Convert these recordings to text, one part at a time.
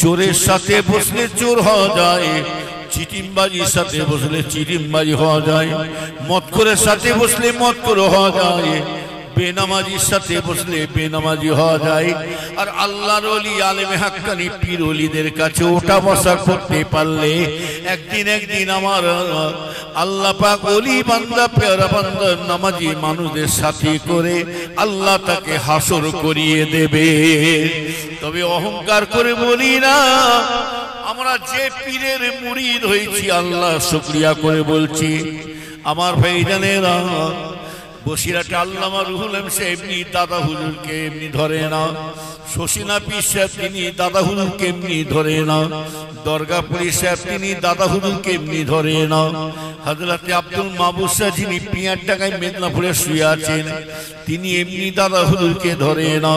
চোরের সাথে বসলে চোর হওয়া যায়, চিটিমবাজির সাথে বসলে চিটিমবাজি হওয়া যায়, মদখোরের সাথে বসলে মদখোর হওয়া যায়, বেনামাজির সাথে বসলে বেনামাজি হওয়া যায়। আর আল্লাহর ওলি আলেমে হাক্কানি পীর ওলিদের কাছে ওঠা বসা করতে পারলে একদিন আমার আল্লাহ পাক ওলি বান্দা পেয়ারা বান্দা নামাজি মানুষদের সাথে করে আল্লাহ তাকে হাসর করিয়ে দেবে। তবে অহংকার করে বলি না, আমরা যে পীরের মুরিদ হয়েছি আল্লাহ শুকরিয়া করে বলছি। আমার ভাইজানেরা, বসিরহাটে আল্লামা রুহুল আমিন সাহেব দাদা হুজুরকে এমনি ধরে না, শশীনা পীর সাহেব তিনি দাদা হুজুরকে এমনি ধরে না, দরগাপুরি সাহেব তিনি দাদা হুজুরকে এমনি ধরে না, হযরতে আব্দুল মাহবুব সাহেব যিনি পিয়ার টাকায় মেদিনীপুরে শুয়ে আছেন তিনি এমনি দাদা হুজুরকে ধরে না,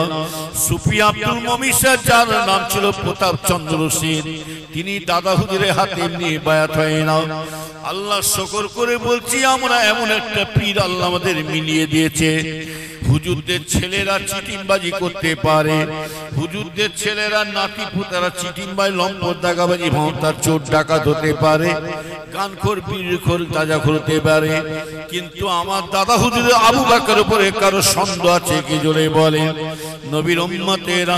সুফি আব্দুল মুমিন সাহেব যার নাম ছিল প্রতাপ চন্দ্র সেন তিনি দাদা হুজুরের হাতে এমনি বায়াত হয় না। আল্লাহ শুকর করে বলছি আমরা এমন একটা পীর আল্লাহ আমাদের মিলিয়ে দিয়েছে। হুজুরদের ছেলেরা চিটিংবাজি করতে পারে, হুজুরদের ছেলেরা নাতি পুতারা চিটিংবাজি লম্পট দাগাবাজি ভাঁওতার চোর ডাকাত হতে পারে, গানখোর বীরখোর তাজাখোর হতে পারে, কিন্তু আমার দাদা হুজুরের আবু বকর উপরে কারো সন্দেহ আছে কি জোরে বলে? নবীর উম্মতেরা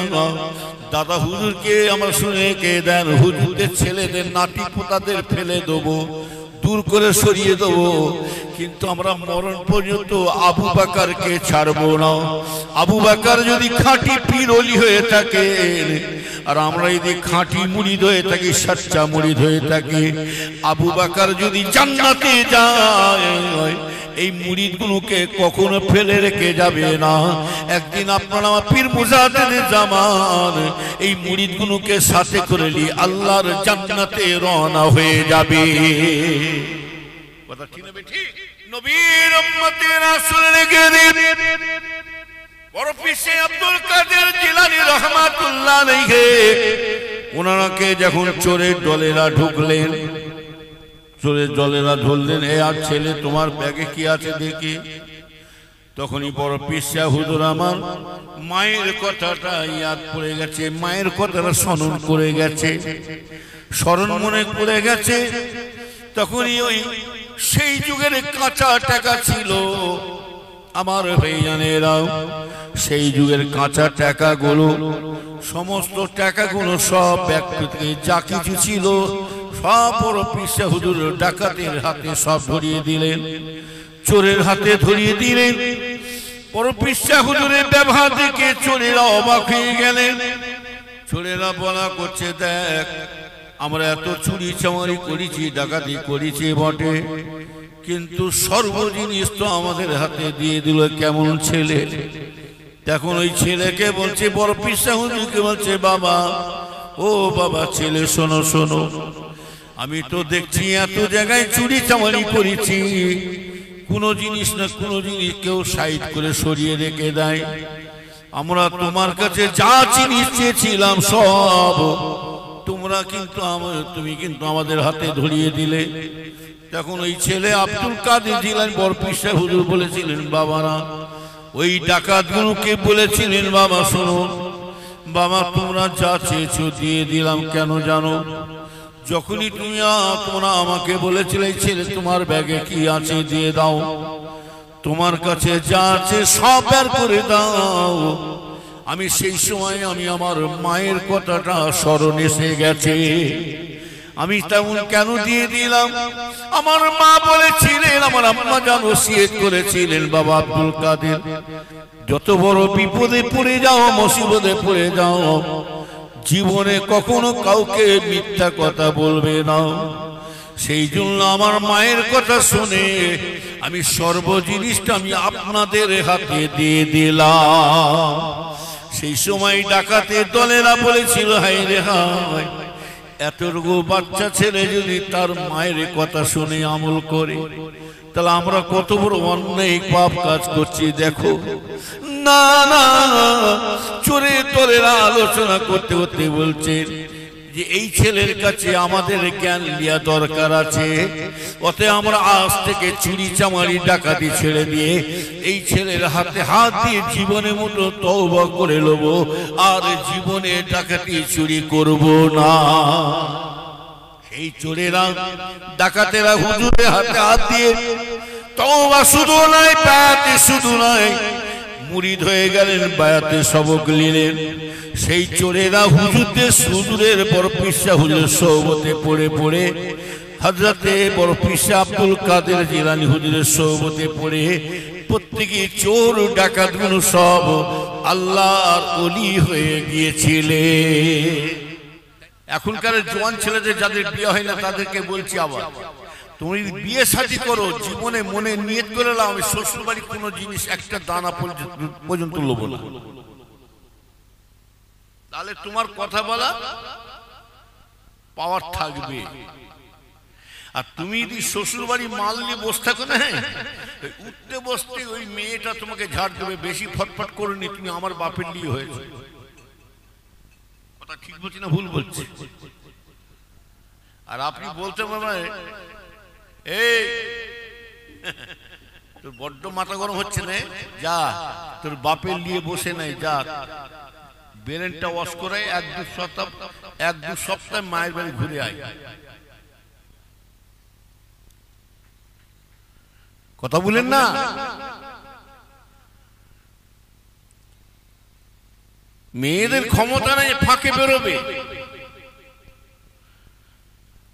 দাদা হুজুরকে আমরা শুনে কে দেন, হুজুরদের ছেলেদের নাতি পুতাদের ফেলে দেবো, দূর করে সরিয়ে দেবো, কিন্তু আমরা মরণ পর্যন্ত আবু বকরকে ছাড়বো না। আবু বকর যদি খাঁটি পীর ওলি হয়ে থাকে আর আমরা যদি খাঁটি মুরিদ হয়ে থাকি, সচ্চা মুরিদ হয়ে থাকি, আবু বকর যদি জান্নাতে যায় এই মুরিদগুলোকে কখনো ফেলে রেখে যাবে না। একদিন আপনারা আমার পীর মুজাদ্দিদ জামান এই মুরিদগুলোকে সাথে করে নিয়ে আল্লাহর জান্নাতে রওনা হয়ে যাবে। কথা ঠিক না ঠিক? নবীর উম্মতের রাসূলের গরিব বড় পীর আব্দুল কাদের জিলানী রাহমাতুল্লাহ আলাইহি ওনাকে যখন চোরের দলেরা ঢুকলেন, চোরের দলেরা ধরলেন, এ আর ছেলে তোমার ব্যাগে কি আছে দেখি, তখনই বড় পীর সাহেব হুজুর আমার মায়ের কথাটা ইয়াদ পড়ে গেছে, মায়ের কথাটা স্মরণ করে গেছে, স্মরণ মনে করে গেছে। তখনই ওই সেই যুগের কাঁচা টাকা ছিল আমার ভাইজানেরা, সেই যুগের কাঁচা টাকাগুলো সমস্ত টাকাগুলো সব ব্যাগ থেকে যা কিছু ছিল সব বড় পীর সাহেব হুজুর ডাকাতের হাতে সব ধরিয়ে দিলেন, চোরের হাতে ধরিয়ে দিলেন। বড় পীর সাহেব হুজুরের ব্যবহার দেখে চোরেরা অবাক হয়ে গেলেন। চোরেরা বলা করছে, দেখ আমরা এত চুরি চামারি করেছি, ডাকাতি করেছি বটে, কিন্তু সর্ব জিনিস তো আমাদের হাতে দিয়ে দিল, কেমন ছেলে। তখন ওই ছেলেকে বলছে, বড় পীর সাহেব হুজুরকে বলছে, বাবা ও বাবা ছেলে শোনো শোনো, আমি তো দেখছি এত জায়গায় চুরি চামারি করেছি, কোনো জিনিস না কোনো জিনিস কেউ সাইড করে সরিয়ে রেখে দেয়, আমরা তোমার কাছে যা জিনিস চেয়েছিলাম সব তোমরা কিন্তু তুমি কিন্তু আমাদের হাতে ধরিয়ে দিলে। তখন ওই ছেলে আব্দুল কাদের জিলানী বড় পীর সাহেব হুজুর বলেছিলেন, বাবারা ওই ডাকাতগুলোকে বলেছিলেন, বাবা শোনো বাবা তোমরা যা চেয়েছো দিয়ে দিলাম, কেন জানো? যখনই তোমরা আমাকে বলেছিলে ছেলে তোমার ব্যাগে কি আছে দিয়ে দাও, তোমার কাছে যা আছে সব বের করে দাও, আমি সেই সময় আমি আমার মায়ের কথাটা স্মরণ এসে গেছে, আমি তেমন কেন দিয়ে দিলাম। আমার মা বলেছিলেন, আমার আম্মা জান ওসিয়ত করেছিলেন, বাবা আব্দুল কাদের যত বড় বিপদে পড়ে যাও, মুসিবতে পড়ে যাও, জীবনে কখনো কাউকে মিথ্যা কথা বলবে না। সেই জন্য আমার মায়ের কথা শুনে আমি সর্ব জিনিসটা আমি আপনাদের হাতে দিয়ে দিলাম। সেই সময় ডাকাতের দলেরা বলেছিল, হায় রে হায়, এতটুকু বাচ্চা ছেলে যদি তার মায়ের কথা শুনে আমল করে তাহলে আমরা কত বড় অন্যায় পাপ কাজ করছি দেখো। না না, চোরের দলেরা আলোচনা করতে করতে বলছে, যে এই ছেলের কাছে আমাদের জ্ঞান লিয়া দরকার আছে, অতএব আমরা আজ থেকে চুরি চামারি ডাকাতি ছেড়ে দিয়ে এই ছেলের হাতে হাত দিয়ে জীবনের মতো তওবা করে নেব, আর জীবনে ডাকাতি চুরি করব না। এই চোরেরা ডাকাতেরা হুজুরের হাতে হাত দিয়ে তওবা শুধু নয়, বায়াতে শুধু নয়, মুরিদ হয়ে গেলেন, বায়াতে সবক নিলেন। সেই চোরেরা হুজুরের বড় পীর শাহ হুজুরের সোহবতে পড়ে পড়ে, হযরতে বড় পীর শাহ আব্দুল কাদের জিলানী হুজুরের সোহবতে পড়ে প্রত্যেকে চোর ডাকাতগুলো সব আল্লাহর ওলি হয়ে গিয়েছিলেন। এখনকার জওয়ান ছেলেদের যাদের বিয়ে হয় না তাদেরকে বলছি, আবার তুমি বিয়ে শাদী করো, জীবনে মনে নিয়ত করে নাও আমি শ্বশুর বাড়ি কোনো জিনিস একটা দানা পর্যন্ত লোব না, তাহলে তোমার কথা বলা পাওয়ার থাকবে। আর তুমি যদি শ্বশুর বাড়ি মাল নিয়ে বসে থাকো না, উঠতে বসতে ওই মেয়েটা তোমাকে ঝাড় দেবে, বেশি ফটফট করে নি তুমি আমার বাপের নিয়ে হয়েছে। কথা ঠিক বলছি না ভুল বলছি? আর আপনি বলতে পারবেন এই তোর বড্ড মাথা গরম হচ্ছে না, যা তোর বাপের নিয়ে বসে নাই, যা বেরেনটা ওয়াশ করে এক দু সপ্তাহ মায়ের বাড়ি ঘুরে আয়। কথা বলেন না? মেয়েদের ক্ষমতা নেই ফাঁকে বেরোবে।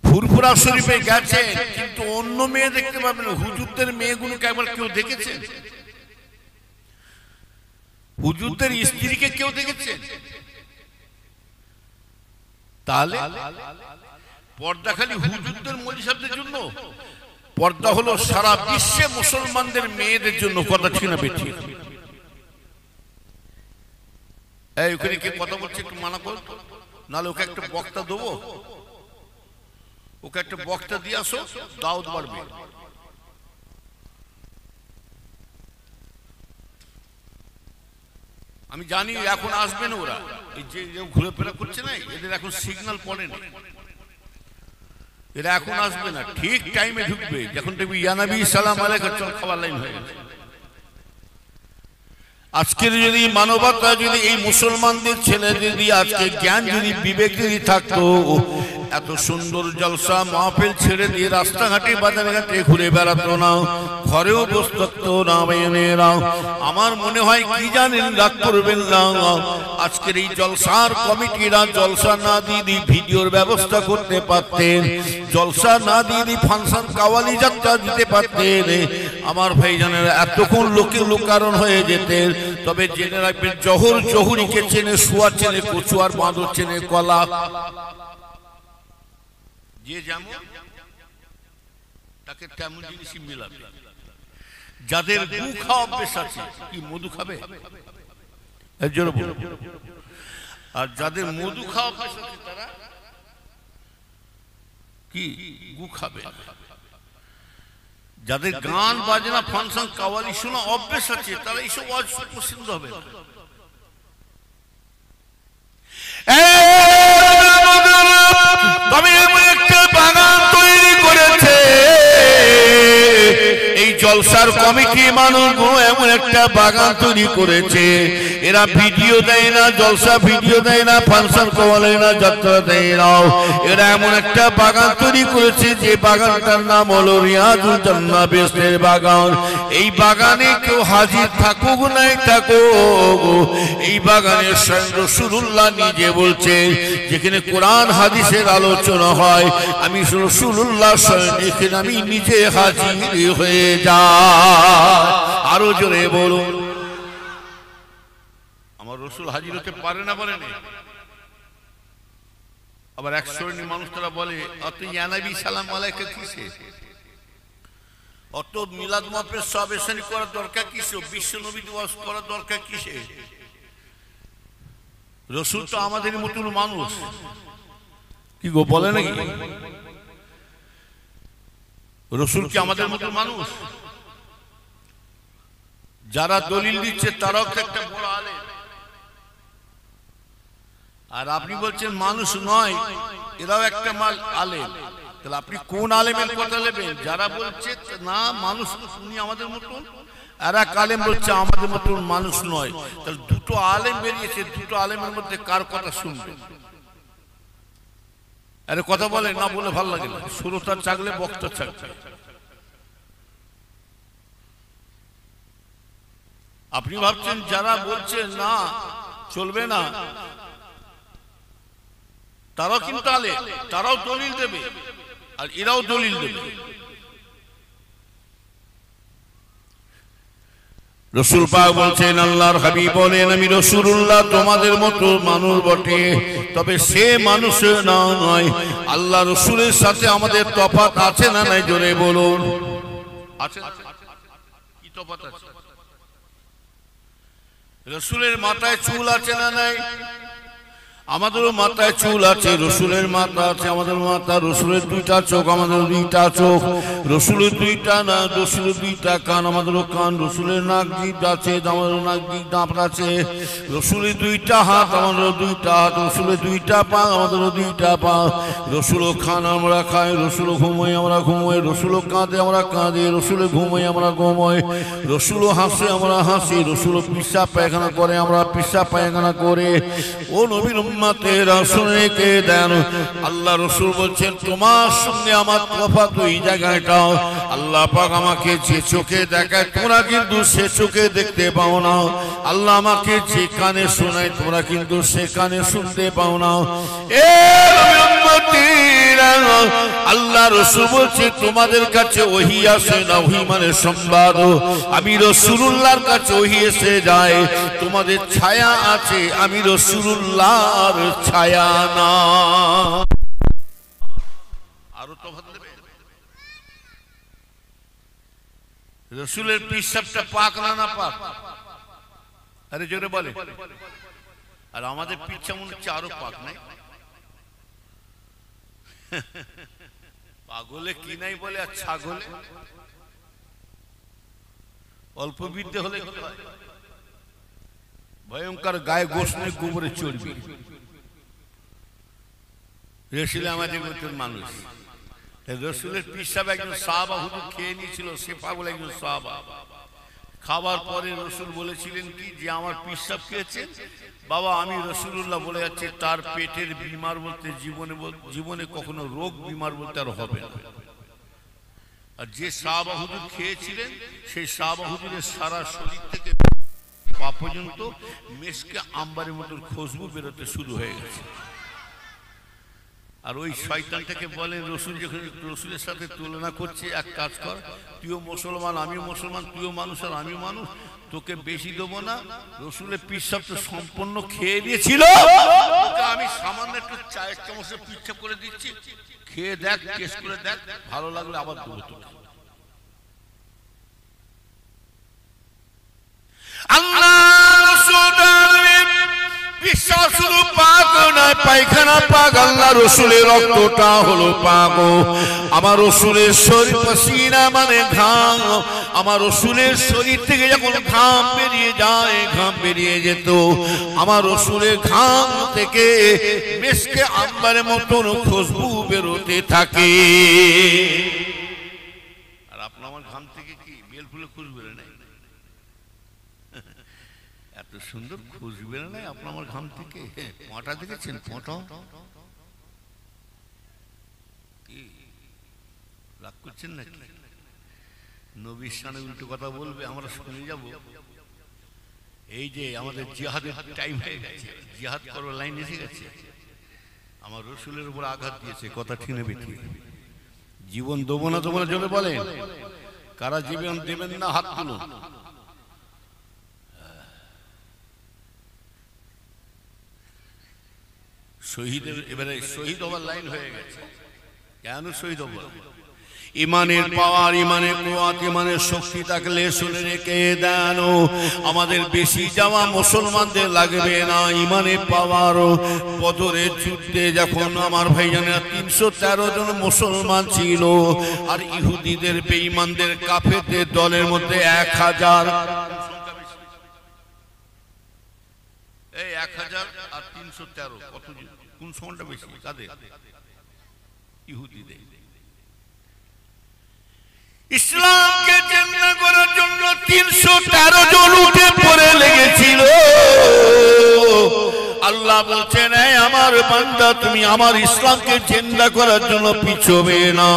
ফুরফুরা শরীফে গেছে, কিন্তু অন্য মেয়ে দেখতে পাবেন। হুজুরদের মেয়েগুলোকে একবার কেউ দেখেছে? হুজুরদের স্ত্রীকে কেউ দেখেছে? তাহলে পর্দা খালি হুজুরদের মৌলভী সাহেবদের জন্য? পর্দা হলো সারা বিশ্বে মুসলমানদের মেয়েদের জন্য। কথা ঠিক না বেঠিক? এই ওখানে কে কথা বলছে একটু মানা কর, নাহলে ওকে একটা বক্তা দেবো, ওকে একটা বক্তা দিয়ে আসো, দাওয়াত বাড়বে। আমি জানি এখন আসবে না ওরা, এই যে ঘুরে ফেরা করছে না, এদের এখন সিগন্যাল পড়ে না, এরা এখন আসবে না, ঠিক টাইমে ঢুকবে যখন দেখবি ইয়া নবী সালাম আলাইকুম চল খাবার লাইন হয়ে গেছে। আজকের যদি মানবতা, যদি এই মুসলমানদের ছেলে যদি আজকে জ্ঞান যদি বিবেক যদি থাকতো, এত সুন্দর জলসা মাহফিল ছেড়ে দিয়ে রাস্তাঘাটে বাজারে ঘাটে ঘুরে বেড়াতো না, ঘরেও বসে থাকতো না। মেয়েরা আমার মনে হয় কি জানেন, রাগ করবেন না, আজকের এই জলসার কমিটিরা জলসা না দিয়ে ভিডিওর ব্যবস্থা করতে পারতেন, জলসা না দিয়ে ফাংশন কাওয়ালি যাত্রা দিতে পারতেন, আমার ভাইজানেরা এতক্ষণ লোকে লোকারণ হয়ে যেতেন। তবে জেনে রাখবেন, জহর জহুরিকে চেনে, শুয়ার চেনে কচু, আর বাঁদর চেনে কলা। যে যেমন তাকে তেমন জিনিসই মেলাবে। যাদের গু খাওয়া অভ্যেস আছে, কি মধু খাবে? আর যাদের মধু খাওয়া অভ্যেস আছে তারা কি গু খাবে? যাদের গান বাজনা ফাংশন কাওয়ালি শোনা অভ্যেস আছে তারা এইসব ওয়াজ পছন্দ হবে। তবে একটা বাগান তৈরি করেছে এই জলসার কমিটি মানুষগুলো, এমন একটা বাগান তৈরি করেছে। এরা ভিডিও দেয় না, জলসা ভিডিও দেয় না, ফাংশন কওয়ালে না, যাত্রা দেয় না, এরা এমন একটা বাগান তৈরি করেছে যে বাগানটার নাম হলো রিয়াজুল জান্নাহ, বেহেশতের বাগান। এই বাগানে কেউ হাজির থাকুক নাই থাকুক, এই বাগানের স্বয়ং রাসূলুল্লাহ নিজে বলছে, যেখানে কোরআন হাদিসের আলোচনা হয় আমি রাসূলুল্লাহ স্বয়ং এখানে আমি নিজে হাজির হয়ে যাই। আরো জোরে বলুন, আমার রাসূল হাজির হতে পারে না বলে নেই? আবার এক শ্রেণীর মানুষ তারা বলে, অত ইয়া নবী সালাম আলাইকা কিসে, অত মিলাদ মাহফিল সাবেসানি করার দরকার কিসে, বিশ্ব নবী দিবস করার দরকার কিসে? রাসূল তো আমাদের মতন মানুষ, কি গো বলে নাকি? রাসূল কি আমাদের মতন মানুষ? যারা দলিল দিচ্ছে তারাও একটা বড় আলেম, আর আপনি বলছেন মানুষ নয়, এরাও একটা মাল আলেম। তাহলে আপনি কোন আলেমের কথা নেবেন? যারা বলছে না মানুষ উনি আমাদের মতন, আর এক আলেম বলছে আমাদের মতন মানুষ নয়। তাহলে দুটো আলেম বেরিয়েছে, দুটো আলেমের মধ্যে কার কথা শুনবে? আরে কথা বলে না, বলে ভালো লাগে না, শ্রোতা চাকলে বক্তা চাকলে। আপনি ভাবছেন যারা বলছেন না চলবে না, তারাও কিন্তু আলেম, তারাও দলিল দেবে, আর এরাও দলিল দেবে। রাসূল পাক বলছেন, আল্লাহর হাবিব বলেন, আমি রাসূলুল্লাহ তোমাদের মতো মানুষ বটে, তবে সে মানুষ নয়। আল্লাহ রাসূলের সাথে আমাদের তফাৎ আছে না নাই? জোরে বলুন, আছে? কি তফাৎ আছে? রাসূলের মাথায় চুল আছে না নাই? আমাদেরও মাথায় চুল আছে, রসুলের মাথা আছে, আমাদের মাথা। রসুলের দুইটা চোখ, আমাদের দুইটা চোখ। রসুলের দুইটা না, রসুলের দুইটা কান, আমাদেরও কান। রসুলের নাক জিভ আছে, আমাদেরও নাক জিভ দাঁত আছে। রসুলের দুইটা হাত, আমাদেরও দুইটা হাত। রসুলের দুইটা পা, আমাদেরও দুইটা পা। রসুলও খান, আমরা খাই। রসুলও ঘুমাই, আমরা ঘুমাই। রসুলও কাঁদে, আমরা কাঁদি। রসুলে ঘুমাই, আমরা ঘুমাই। রসুলও হাসে, আমরা হাসি। রসুলও পেশাব পায়খানা করে, আমরা পেশাব পায়খানা করে। ও নবীর উম্মতেরা শুনে কে দেন, আল্লাহ রাসূল বলছেন তোমার সঙ্গে আমার তফাৎ ওই জায়গাটা। আল্লাহ পাক আমাকে যে চোখে দেখায় তোমরা কিন্তু সে চোখে দেখতে পাও না। আল্লাহ আমাকে যে কানে শোনায় তোমরা কিন্তু সে কানে শুনতে পাও না। এ নবীর উম্মতেরা, আল্লাহ রাসূল বলছে তোমাদের কাছে ওহী আসে না, ওহী মানে সংবাদ। আমি রাসূলুল্লাহর কাছে ওহী এসে যায়। তোমাদের ছায়া আছে, আমি রাসূলুল্লাহর ছায়া না। আরো তফাৎ দেবে। রাসূলের পিশাবটা পাক না না পাক? আরে জোরে বলে। আর আমাদের পিচ্ছা মনে হচ্ছে আরো পাক নাই। পাগলে কি নাই বলে, আর ছাগলে অল্প বিদ্যে হলে কি হয়? ভয়ঙ্কর গায়ে গোশ নেই, গোবরে চর্বি। রসুল আমাদের মতন মানুষ। রসুলের পিশাব একজন সাহাবা হুজুর খেয়ে নিয়েছিল, সেফা বলে একজন সাহাবা। খাবার পরে রসুল বলেছিলেন কি, যে আমার পিশাব খেয়েছে বাবা, আমি রাসূলুল্লাহ বলে যাচ্ছি তার পেটের বিমার বলতে জীবনে কখনো রোগ বিমার বলতে আর হবে না। আর যে সাহাবা হুজুর খেয়েছিলেন সেই সাহাবা হুজুরের সারা শরীর থেকে পা পর্যন্ত মেশকে আম্বারের মতন খুশবু বেরোতে শুরু হয়ে গেছে। আর ওই শয়তানটাকে বলেন, রসুল যখন রসুলের সাথে তুলনা করছে, এক কাজ কর, তুইও মুসলমান আমিও মুসলমান, তুইও মানুষ আর আমিও মানুষ, তোকে বেশি দেবো না। রসুলের পিশাব তো সম্পূর্ণ খেয়ে দিয়েছিল, আমি সামান্য একটু চায়ের চামচে পিশাব করে দিচ্ছি, খেয়ে দেখ, টেস্ট করে দেখ, ভালো লাগলে আবার দেবো তোকে। আল্লাহ বিশ্বাস শুধু পাক নয়, পায়খানা পাক, আল্লাহ রসুলের রক্তটা হলো পাক। আমার রসুলের শরীর পসিনা মানে ঘাম, আমার রসুলের শরীর থেকে যখন ঘাম বেরিয়ে যায়, ঘাম বেরিয়ে যেত, আমার রসুলের ঘাম থেকে মেশকে আম্বারের মতন খুশবু বেরোতে থাকে। আর আপনার আমার ঘাম থেকে কি বেল ফুলে খুশবু বেরোয় নাই? এত সুন্দর খুশবু বেরোয় নাই আপনার আমার ঘাম থেকে? পটা দেখেছেন? পটা রাগ করছেন নাকি? নবীর শানে উল্টো কথা বলবে, আমরা শুনে যাব। এই যে আমাদের জিহাদের টাইম হয়ে গেছে, জিহাদ করার লাইন এসে গেছে। আমার রসুলের উপর আঘাত দিয়েছে, কথা ঠিক নেবে ঠিক। জীবন দেবো না তোমরা জন্য বলেন, কারা জীবন দেবেন না হাত তুলুন। শহীদের এবারে শহীদ হবার লাইন হয়ে গেছে। কেন শহীদ হব? ইমানের পাওয়ার, ইমানের কুয়াত, ইমানের শক্তি থাকলে শুনে রেখে দেন, আমাদের বেশি যাওয়া মুসলমানদের লাগবে না। ইমানের পাওয়ার, বদরের যুদ্ধে যখন আমার ভাইজানেরা 313 জন মুসলমান ছিল, আর ইহুদিদের বেঈমানদের কাফেরদের দলের মধ্যে 1000, এই 1000 আর 300 313 কত কোন সংখ্যাটা বেশি কাদের ইহুদিদের ইসলামকে জিন্দা করার জন্য 313 জন উঠে পড়ে লেগেছিল আল্লাহ বলছেন এই আমার বান্দা তুমি আমার ইসলামকে জিন্দা করার জন্য পিছবে না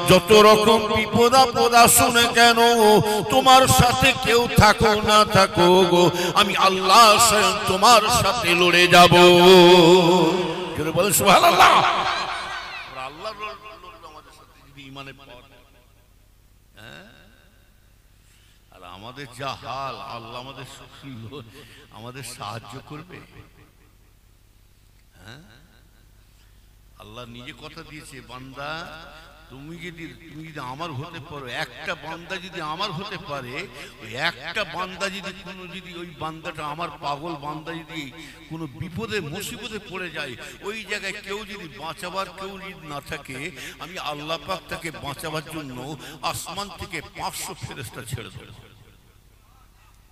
যত রকম বিপদ আপদ আসুনে কেন তোমার সাথে কেউ থাকো না থাকো গো আমি আল্লাহ স্বয়ং তোমার সাথে লড়ে যাব জোরে বলেন সুবহানাল্লাহ আল্লাহর লড়বে আমাদের সাথে যদি ঈমানে পাওয়া আর আমাদের যা হাল আল্লাহ আমাদের সাহায্য করবে আল্লাহ নিজে কথা দিয়েছে বান্দা তুমি যদি আমার হতে পারো একটা বান্দা যদি আমার হতে পারে ওই একটা বান্দা যদি কোনো যদি ওই বান্দাটা আমার পাগল বান্দা যদি কোনো বিপদে মুসিবতে পড়ে যায় ওই জায়গায় কেউ যদি বাঁচাবার কেউ যদি না থাকে আমি আল্লাহ পাক তাকে বাঁচাবার জন্য আসমান থেকে 500 ফেরেশতা ছেড়ে দেব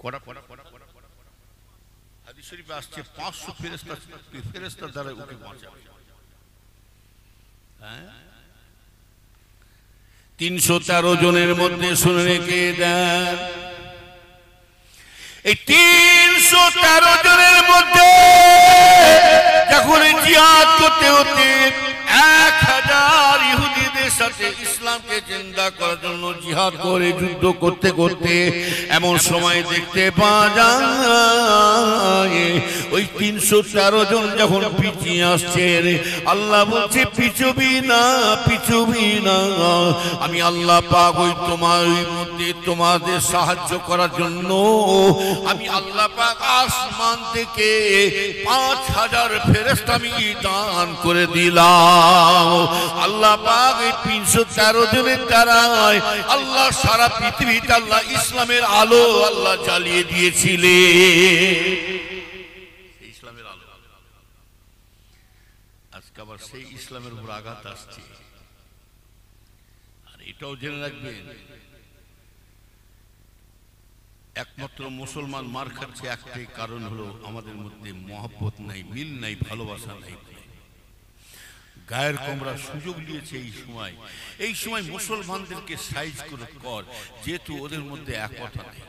কড়া কড়া কড়া কড়া হাদিস শরীফে আসছে 500 ফেরেশতা দ্বারা ওকে বাঁচাবে 313 জনের মধ্যে শুনে রেখে দেন এই 313 জনের মধ্যে যখন জিহাদ করতে হতে 1000 ইহুদিদের সাথে ইসলামকে জিন্দা করার জন্য জিহাদ করে যুদ্ধ করতে করতে এমন সময় দেখতে পাওয়া যায় ওই 313 জন যখন পিছিয়ে আসছে আল্লাহ বলছে পিছুবি না আমি আল্লাহ পাক ওই তোমার মধ্যে তোমাদের সাহায্য করার জন্য আমি আল্লাহ পাক আসমান থেকে 5000 ফেরেশতা আমি দান করে দিলাম আল্লাহ পাক এই 313 জনের দ্বারাই আল্লাহ সারা পৃথিবীতে আল্লাহ ইসলামের আলো আল্লাহ জ্বালিয়ে দিয়েছিলেন ইসলামের আলো আজকে আবার সেই ইসলামের উপর আঘাত আসছে আর এটাও জেনে রাখবেন একমাত্র মুসলমান মার খাচ্ছে একটাই কারণ হলো আমাদের মধ্যে মহব্বত নাই মিল নাই ভালোবাসা নাই গায়ের কোমরা সুযোগ নিয়েছে এই সময় মুসলমানদেরকে সাইজ করে কর যেহেতু ওদের মধ্যে একতা নেই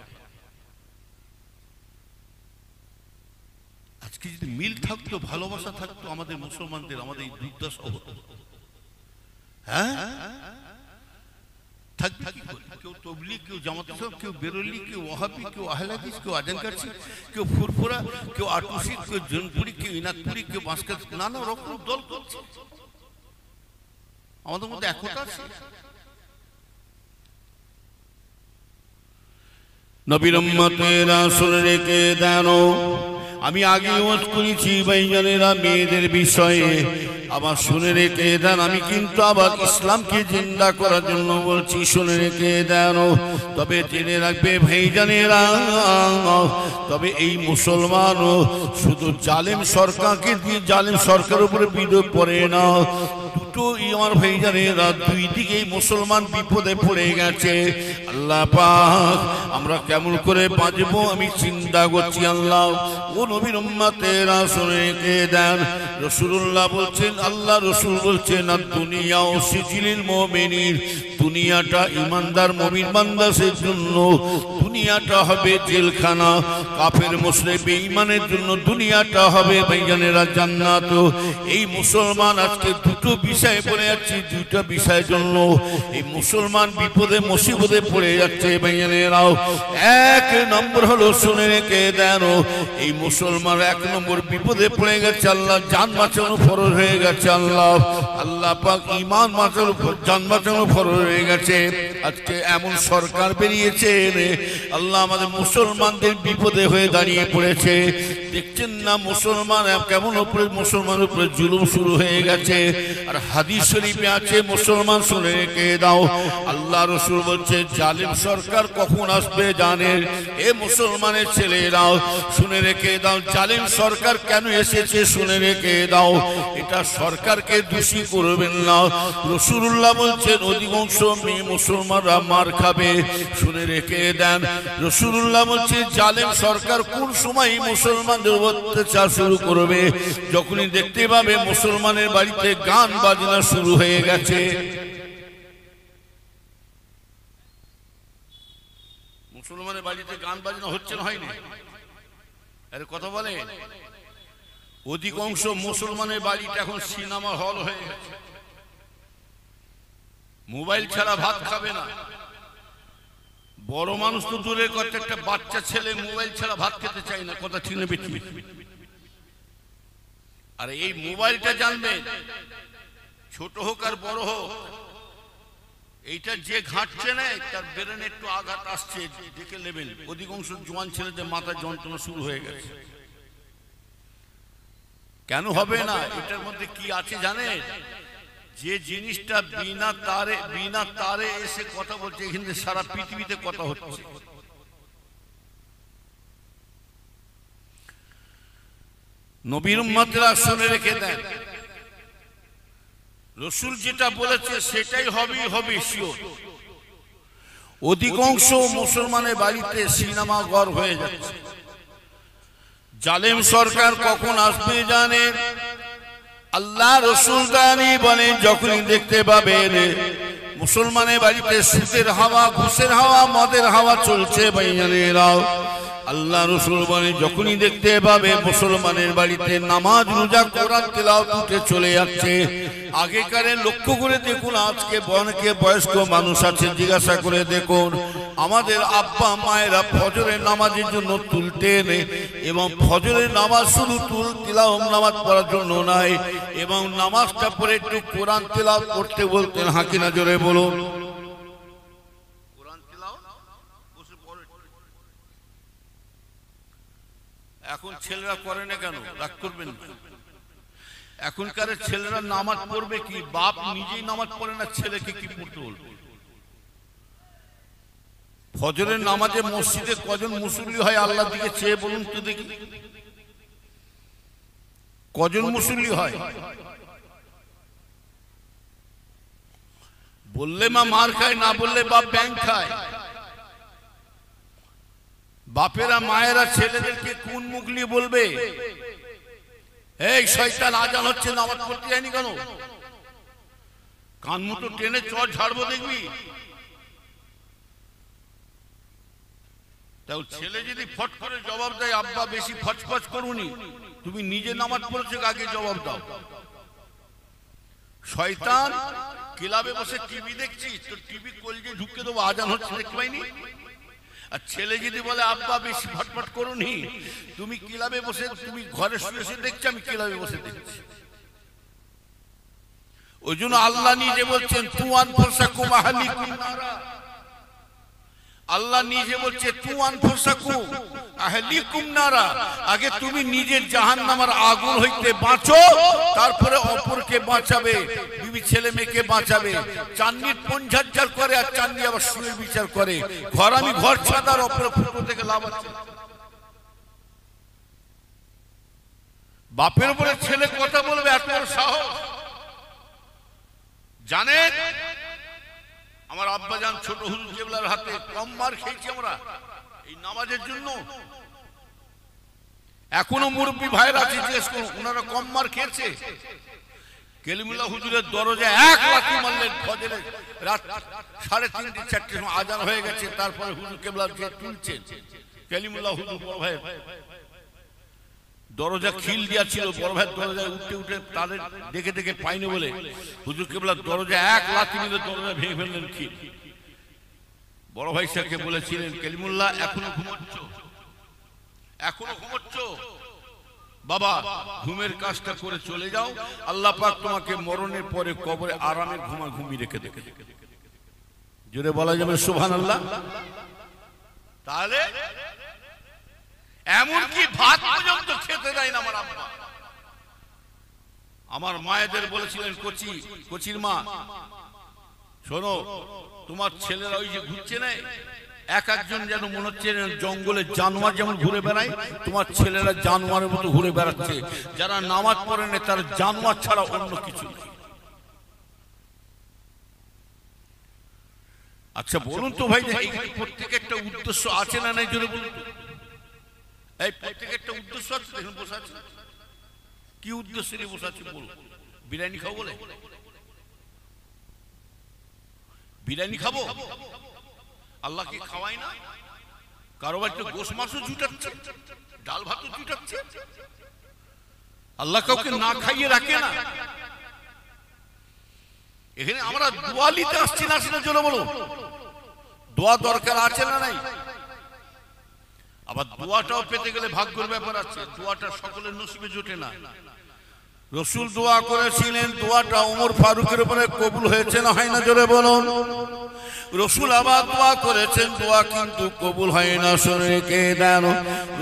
আজকে যদি মিল থাকতো ভালোবাসা থাকতো আমাদের মুসলমানদের আমাদের এই দুর্দশা হতো হ্যাঁ কেউ তবলিগ কেউ জামাত ইসলাম কেউ বেরোলি কেউ ওয়াহাবি কেউ আহলে হাদিস কেউ আজানকারসি কেউ ফুরফুরা কেউ আটুসি কেউ জনপুরি কেউ ইনাকপুরি কেউ বাঁশকাছি নানা রকম দল করছে আমাদের মধ্যে একতা আছে নবীর উম্মতেরা শুনে রেখে দেন আমি আগে ওয়াজ করেছি ভাইজানেরা মেয়েদের বিষয়ে আবার শুনে রেখে দেন আমি কিন্তু আবার ইসলামকে জিন্দা করার জন্য বলছি শুনে রেখে দেন তবে জেনে রাখবে ভাইজানেরা তবে এই মুসলমান শুধু জালেম সরকারকে দিয়ে জালেম সরকারের উপরে বিদ্রোহ করে না দুটো আমার ভাইজানেরা দুই দিকেই মুসলমান বিপদে পড়ে গেছে আল্লাহ পাক আমরা কেমন করে বাঁচবো আমি চিন্তা করছি আল্লাহ ও নবীর উম্মতেরা শুনে রেখে দেন রাসূলুল্লাহ বলছেন আল্লাহ রাসূল বলছেন আর দুনিয়া ও সিজিলিল মুমিনিন দুনিয়াটা ঈমানদার মুমিন বান্দাদের জন্য দুনিয়াটা হবে জেলখানা কাফের মুশরিক বেঈমানের জন্য দুনিয়াটা হবে ভাইজানেরা জান্নাত এই মুসলমান আজকে দুটো বিষয় পড়ে যাচ্ছে দুটো বিষয়ের জন্য এই মুসলমান বিপদে মুসিবতে পড়ে যাচ্ছে ভাইজানেরা এক নম্বর হলো শুনে রেখে দেন এই মুসলমান এক নম্বর বিপদে পড়ে গেছে আল্লাহ জান বাঁচানো ফরজ হয়ে গেছে আল্লাহ পাক ঈমান বাঁচানো জান বাঁচানো ফরজ হয়ে গেছে আজকে এমন সরকার বেরিয়েছে আল্লাহ আমাদের মুসলমানদের বিপদে হয়ে দাঁড়িয়ে পড়েছে দেখছেন না মুসলমান কেমন উপরে মুসলমানের উপরে জুলুম শুরু হয়ে গেছে আর হাদিস শরীফে আছে মুসলমান শুনে রেখে দাও আল্লাহ রাসূল বলছে জালিম সরকার কখন আসবে জানেন এ মুসলমানের ছেলেরাও শুনে রেখে দাও জালিম সরকার কেন এসেছে শুনে রেখে দাও এটা সরকারকে দোষী করবেন না রাসূলুল্লাহ বলছেন অধিকাংশ মুসলমানরা মার খাবে শুনে রেখে দেন রাসূলুল্লাহ বলছে জালিম সরকার কোন সময় মুসলমান মুসলমানদের অত্যাচার শুরু করবে, যখনই দেখতে পাবে মুসলমানের বাড়িতে গান বাজনা শুরু হয়ে গেছে। মুসলমানের বাড়িতে গান বাজনা হচ্ছে না, হয়নি? আরে কথা বলে, অধিকাংশ মুসলমানের বাড়িতে এখন সিনেমা হল হয়ে গেছে। মোবাইল ছাড়া ভাত খাবে না। বড় মানুষ তো দূরের কথা, একটা বাচ্চা ছেলে মোবাইল ছাড়া ভাত খেতে চায় না, কথা ঠিক না বেশি? আর এই মোবাইলটা জানবে, ছোট হোক আর বড় হোক, এইটা যে ঘাটছে না তার ব্রেনে একটু আঘাত আসছে, দেখে নেবেন। অধিকাংশ জোয়ান ছেলেদের মাথার যন্ত্রণা শুরু হয়ে গেছে। কেন হবে না? এটার মধ্যে কি আছে জানেন? যে জিনিসটা বিনা তারে এসে কথা বলছে, এখানে সারা পৃথিবীতে কথা হচ্ছে। নবীর উম্মতরা শুনে রেখে দেন, রাসূল যেটা বলেছে সেটাই হবে শিওর। অধিকাংশ মুসলমানের বাড়িতে সিনেমা ঘর হয়ে যাচ্ছে। জালেম সরকার কখন আসবে জানেন? আল্লাহ রাসূল দানি বলেন, যখনই দেখতে পাবেন মুসলমানের বাড়িতে সুদের হাওয়া, ঘুষের হাওয়া, মদের হাওয়া চলছে, ভাইজানেরাও আল্লাহ রাসূল বলেন, যখনই দেখতে পাবে মুসলমানের বাড়িতে নামাজ, রোজা, কোরআন তেলাওয়াত উঠে চলে যাচ্ছে। আগেকারে লক্ষ্য করে দেখুন, আজকে অনেকে বয়স্ক মানুষ আছে, জিজ্ঞাসা করে দেখুন, আমাদের আব্বা মায়েরা ফজরের নামাজের জন্য তুলতেন, এবং ফজরের নামাজ শুধু তিলাওয়াত নামাজ পড়ার জন্য নয়, এবং নামাজটা পড়ে একটু কোরআন তেলাওয়াত করতে বলতেন। হাকিনা জোরে বলুন। এখন ছেলেরা করে না কেন? রাগ করবেন না। এখনকার ছেলেরা নামাজ পড়বে কি? বাপ নিজেই নামাজ পড়ে না, ছেলেকে কি পড়তে বলবে? ফজরের নামাজে মসজিদে কজন মুসল্লি হয় আল্লাহর দিকে চেয়ে বলুন তো দেখি, কজন মুসল্লি হয়? বললে মা মার খায়, না বললে বাপ ব্যাংক খায়। বাপেরা মায়েরা ছেলেদেরকে কোন মুখ নিয়ে বলবে, এই শয়তান আজান হচ্ছে, নামাজ পড়তে যায়নি কেন? কান মতো টেনে চর ঝাড়বো দেখবি। তাও ছেলে যদি ফট করে জবাব দেয়, আব্বা বেশি ফচফচ করুনি, তুমি নিজে নামাজ পড়েছো, আগে জবাব দাও। শয়তান ক্লাবে বসে টিভি দেখছিস, তো টিভি কলজে ঢুকে দেবো, আজান হচ্ছে দেখতে পাইনি? আর ছেলে যদি বলে আব্বা বেশি ফটফট করুনি, তুমি ক্লাবে বসে, তুমি ঘরে শুয়ে শুয়ে দেখছো, আমি ক্লাবে বসে দেখছি। ওই জন্য আল্লাহ নিজে বলছেন, তু আনফুসাকুম আহলিকুম নারা। আল্লাহ নিজে বলছে, তু আনফুসাকুম আহলিকুম নারা। আগে তুমি নিজের জাহান্নামের আগুন হইতে বাঁচো, তারপরে অপরকে বাঁচাবে, বিবি ছেলে মেয়েকে বাঁচাবে। চান্নির পঞ্চাজ্জার করে, আর চান্নি আবার শুয়ে বিচার করে। ঘর আমি ঘর ছাদার অপর ফুটো থেকে লাভ আছে। বাপের উপরে ছেলে কথা বলবে, এত বড় সাহস! জানেন, আমার আব্বা জান ছোট হুজুর কেবলার হাতে কম মার খেয়েছি আমরা এই নামাজের জন্য। এখনো মুরব্বী ভাইরা আছে, জিজ্ঞেস করুন, ওনারা কম মার খেয়েছে? কেলিমুল্লাহ হুজুরের দরজায় 1 লাথি মারলেন ফজরে, রাত 3:30 4টের সময় আজান হয়ে গেছে, তারপরে হুজুর কেবলার যে তুলছেন, কেলিমুল্লাহ হুজুর বড় ভাই দরজা খিল দিয়া ছিল, বড় ভাই দরজায় উঠে উঠে তাদের দেখে দেখে পাইনি বলে হুজুর কেবলার দরজায় 1 লাথি মেরে দরজা ভেঙে ফেললেন খিল। বড় ভাই সাহেবকে বলেছিলেন, কেলিমুল্লাহ এখনো ঘুমোচ্ছ? এখনো ঘুমোচ্ছ? বাবা, ঘুমের কাজটা করে চলে যাও, আল্লাহ পাক তোমাকে মরণের পরে কবরে আরামের ঘুমিয়ে রেখে দেখে। জোরে বলা যাবে সুবহানাল্লাহ? তাহলে এমনকি ভাত পর্যন্ত খেতে দেয় না আমার আব্বা। আমার মায়েদের বলেছিলেন, কচির মা, শোনো, তোমার ছেলেরা ওই যে ঘুরছে না, এক একজন যেন মনে হচ্ছে জঙ্গলে জানোয়ার যেমন ঘুরে বেড়ায়, তোমার ছেলেরা জানোয়ারের মতো ঘুরে বেড়াচ্ছে। যারা নামাজ পড়ে না তারা জানোয়ার ছাড়া অন্য কিছু নেই। আচ্ছা বলুন তো ভাই, এখানে প্রত্যেকে একটা উদ্দেশ্য আছে না নাই? জোরে বলুন। এই প্রত্যেকের একটা উদ্দেশ্য আছে, দেখুন বসে আছে, কি উদ্দেশ্য নিয়ে বসে আছে বল? বিরিয়ানি খাবো বলে? বিরিয়ানি খাবো? আল্লাহ কি খাওয়াই না? কারো বাড়িতে গোশ মাছও জুটাচ্ছে, ডাল ভাতও জুটাচ্ছে, আল্লাহ কাউকে না খাইয়ে রাখে না। এখানে আমরা দোয়া নিতে আসছি না, সেটা জন্য বলো দোয়া দরকার আছে না নাই? আবার দোয়াটাও পেতে গেলে ভাগ্যের ব্যাপার আছে, দোয়াটা সকলের নসিবে জোটে না। রসুল দোয়া করেছিলেন, দোয়াটা ওমর ফারুকের উপরে কবুল হয়েছে না হয় না? জোরে বলুন। রসুল আবার দোয়া করেছেন, দোয়া কিন্তু কবুল হয় না। শুনে কে দেন?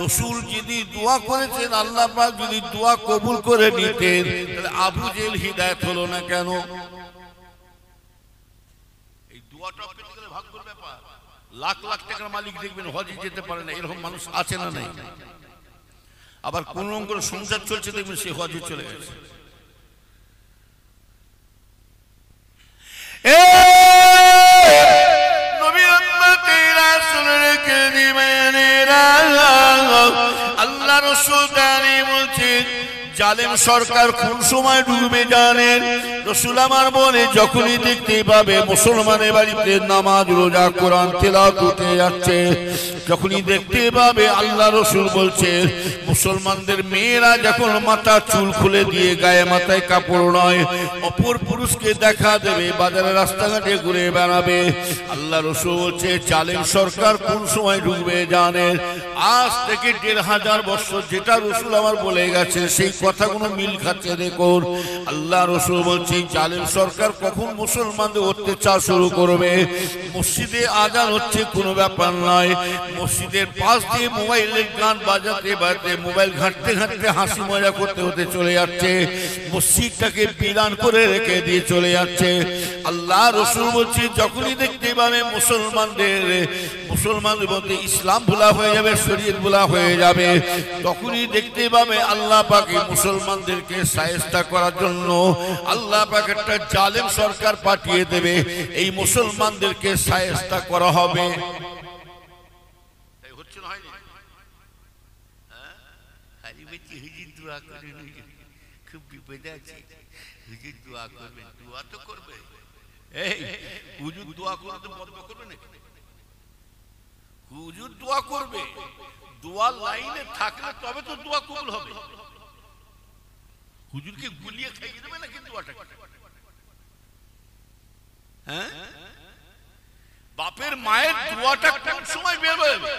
রসুল যদি দোয়া করেছেন, আল্লাহ পাক যদি দোয়া কবুল করে নিতেন, তাহলে আবু জেহেল হিদায়াত হলো না কেন? এই দোয়াটা পেতে গেলে ভাগ্যের ব্যাপার। লাখ লাখ টাকার মালিক দেখবেন হজে যেতে পারে না, এরকম মানুষ আছে না নাই? আবার কোন রকম সংসার চলছে দেখবেন সে হজে চলে গেছে। আল্লাহ রাসূল দাঁড়িয়ে বলছেন, জালেম সরকার কোন সময় ডুবে জানেন? রাসূল আমার বলে, যখনই দেখতে পাবে মুসলমানের বাড়িতে নামাজ রোজা কোরআন তেলাওয়াত হতে যাচ্ছে, যখনই দেখতে পাবে, আল্লাহ রাসূল বলছে, মুসলমানদের মেয়েরা যখন মাথা চুল খুলে দিয়ে গায়ে মাথায় কাপড় নয় অপর পুরুষকে দেখা দেবে, বাজারে রাস্তাঘাটে ঘুরে বেড়াবে, আল্লাহ রাসূল বলছে জালেম সরকার কোন সময় ডুববে জানেন? আজ থেকে ১৫০০ বছর যেটা রাসূল আমার বলে গেছে সেই কথাগুলো মিল খাচ্ছে। দেখুন আল্লাহ রাসূল বলছে জালেম সরকার কখন মুসলমানদের অত্যাচার শুরু করবে? মসজিদে আজান হচ্ছে কোনো ব্যাপার নয়, মসজিদের পাশ দিয়ে মোবাইলের গান বাজাতে বাজাতে, মোবাইল ঘাঁটতে ঘাঁটতে, হাসি মজা করতে হতে চলে যাচ্ছে, মসজিদটাকে বিরান করে রেখে দিয়ে চলে যাচ্ছে। আল্লাহ রাসূল বলছে যখনই দেখতে পাবে মুসলমানদের মধ্যে ইসলাম ভুলা হয়ে যাবে, শরীয়ত ভুলা হয়ে যাবে, তখনই দেখতে পাবে আল্লাহ পাক মুসলমানদেরকে শায়েস্তা করার জন্য আল্লাহ পাক একটা জালেম সরকার পাঠিয়ে দেবে, এই মুসলমানদেরকে শায়েস্তা করা হবে। হচ্ছে না, হয়নি? খুব বিপদে আছে, হুজুর দোয়া করবে। দোয়া তো করবে, এই হুজুর দোয়া করবে তো বদবা করবে না? হুজুর দোয়া করবে, দোয়া লাইনে থাকলে তবে তো দোয়া কবুল হবে। হুজুরকে গুলিয়ে খাইয়ে দেবে নাকি দোয়াটা? হ্যাঁ, বাপের মায়ের দোয়াটা কোন সময় বের হবে?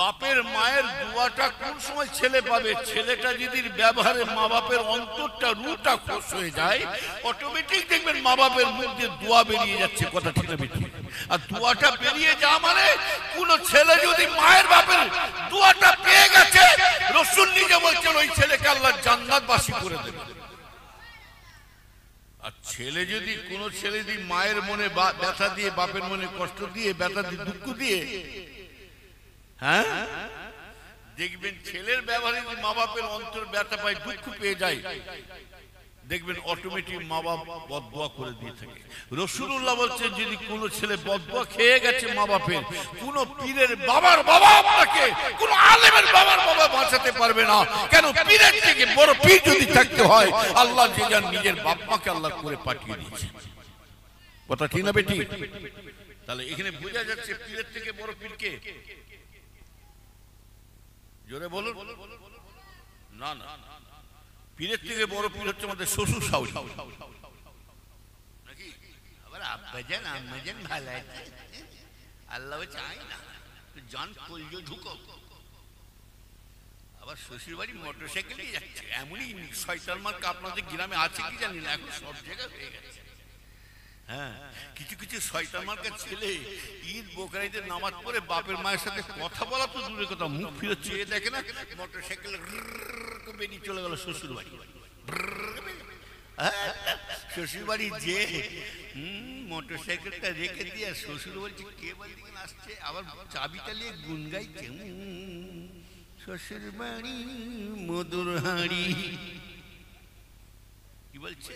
বাপের মায়ের দোয়াটা কোন সময় ছেলে পাবে? ছেলেটা যদি ব্যবহারে মা বাপের অন্তরটা, রুটা খোশ হয়ে যায়, অটোমেটিক দেখবেন মা বাপের মুখ দিয়ে দোয়া বেরিয়ে যাচ্ছে। কথা ঠিক না বেঠিক? আর দোয়াটা বেরিয়ে যাওয়া মানে, কোন ছেলে যদি মায়ের বাপের দোয়াটা পেয়ে গেছে, রাসূল নিজে বলছেন ওই ছেলেকে আল্লাহ জান্নাতবাসী করে দেবে। আর ছেলে যদি, কোন ছেলে যদি মায়ের মনে ব্যথা দিয়ে, বাপের মনে কষ্ট দিয়ে, ব্যথা দিয়ে, দুঃখ দিয়ে, হ্যাঁ, দেখবেন ছেলের ব্যবহারে যদি মা বাপের অন্তর ব্যথা পায়, দুঃখ পেয়ে যায়, দেখবেন অটোমেটিক মা বাপ বদদোয়া করে দিয়ে থাকে। রাসূলুল্লাহ বলছেন যদি কোন ছেলে বদদোয়া খেয়ে গেছে মা বাপের, কোন পীরের বাবার বাবা আপনাকে, কোন আলেমের বাবার বাবা বাঁচাতে পারবে না। কেন? পীরের থেকে বড় পীর যদি থাকতে হয়, আল্লাহ যে যার নিজের বাপ মাকে আল্লাহ করে পাঠিয়ে দিয়েছে। কথা ঠিক না বেটি? তাহলে এখানে বোঝা যাচ্ছে পীরের থেকে বড় পীর কে? জোরে বলুন। না না, পীরের থেকে বড় পীর হচ্ছে আমাদের শ্বশুর শাশুড়ি নাকি? আবার আব্বাজান আম্মাজান ভালো আছে, আল্লাহ চাই না জান কলজো ঢুকো। আবার শ্বশুর বাড়ি মোটরসাইকেল নিয়ে যাচ্ছে, এমনই শয়তান মার্কা আপনাদের গ্রামে আছে কি জানি না, এখন সব জায়গায় হয়ে গেছে। হ্যাঁ, কিছু কিছু শয়তান মার্কা ছেলে ঈদ বকরাইদের নামাজ পড়ে বাপের মায়ের সাথে কথা বলা তো দূরের কথা, মুখ ফিরে চেয়ে দেখে না, মোটরসাইকেল বেরিয়ে চলে গেল শ্বশুর বাড়ি। শ্বশুর বাড়ি যে মোটরসাইকেলটা রেখে দিয়ে শ্বশুর বলছে কে বলতে আসছে, আবার চাবিটা নিয়ে গুন গাইছে, শ্বশুর বাড়ি মধুর হাঁড়ি। কি বলছে?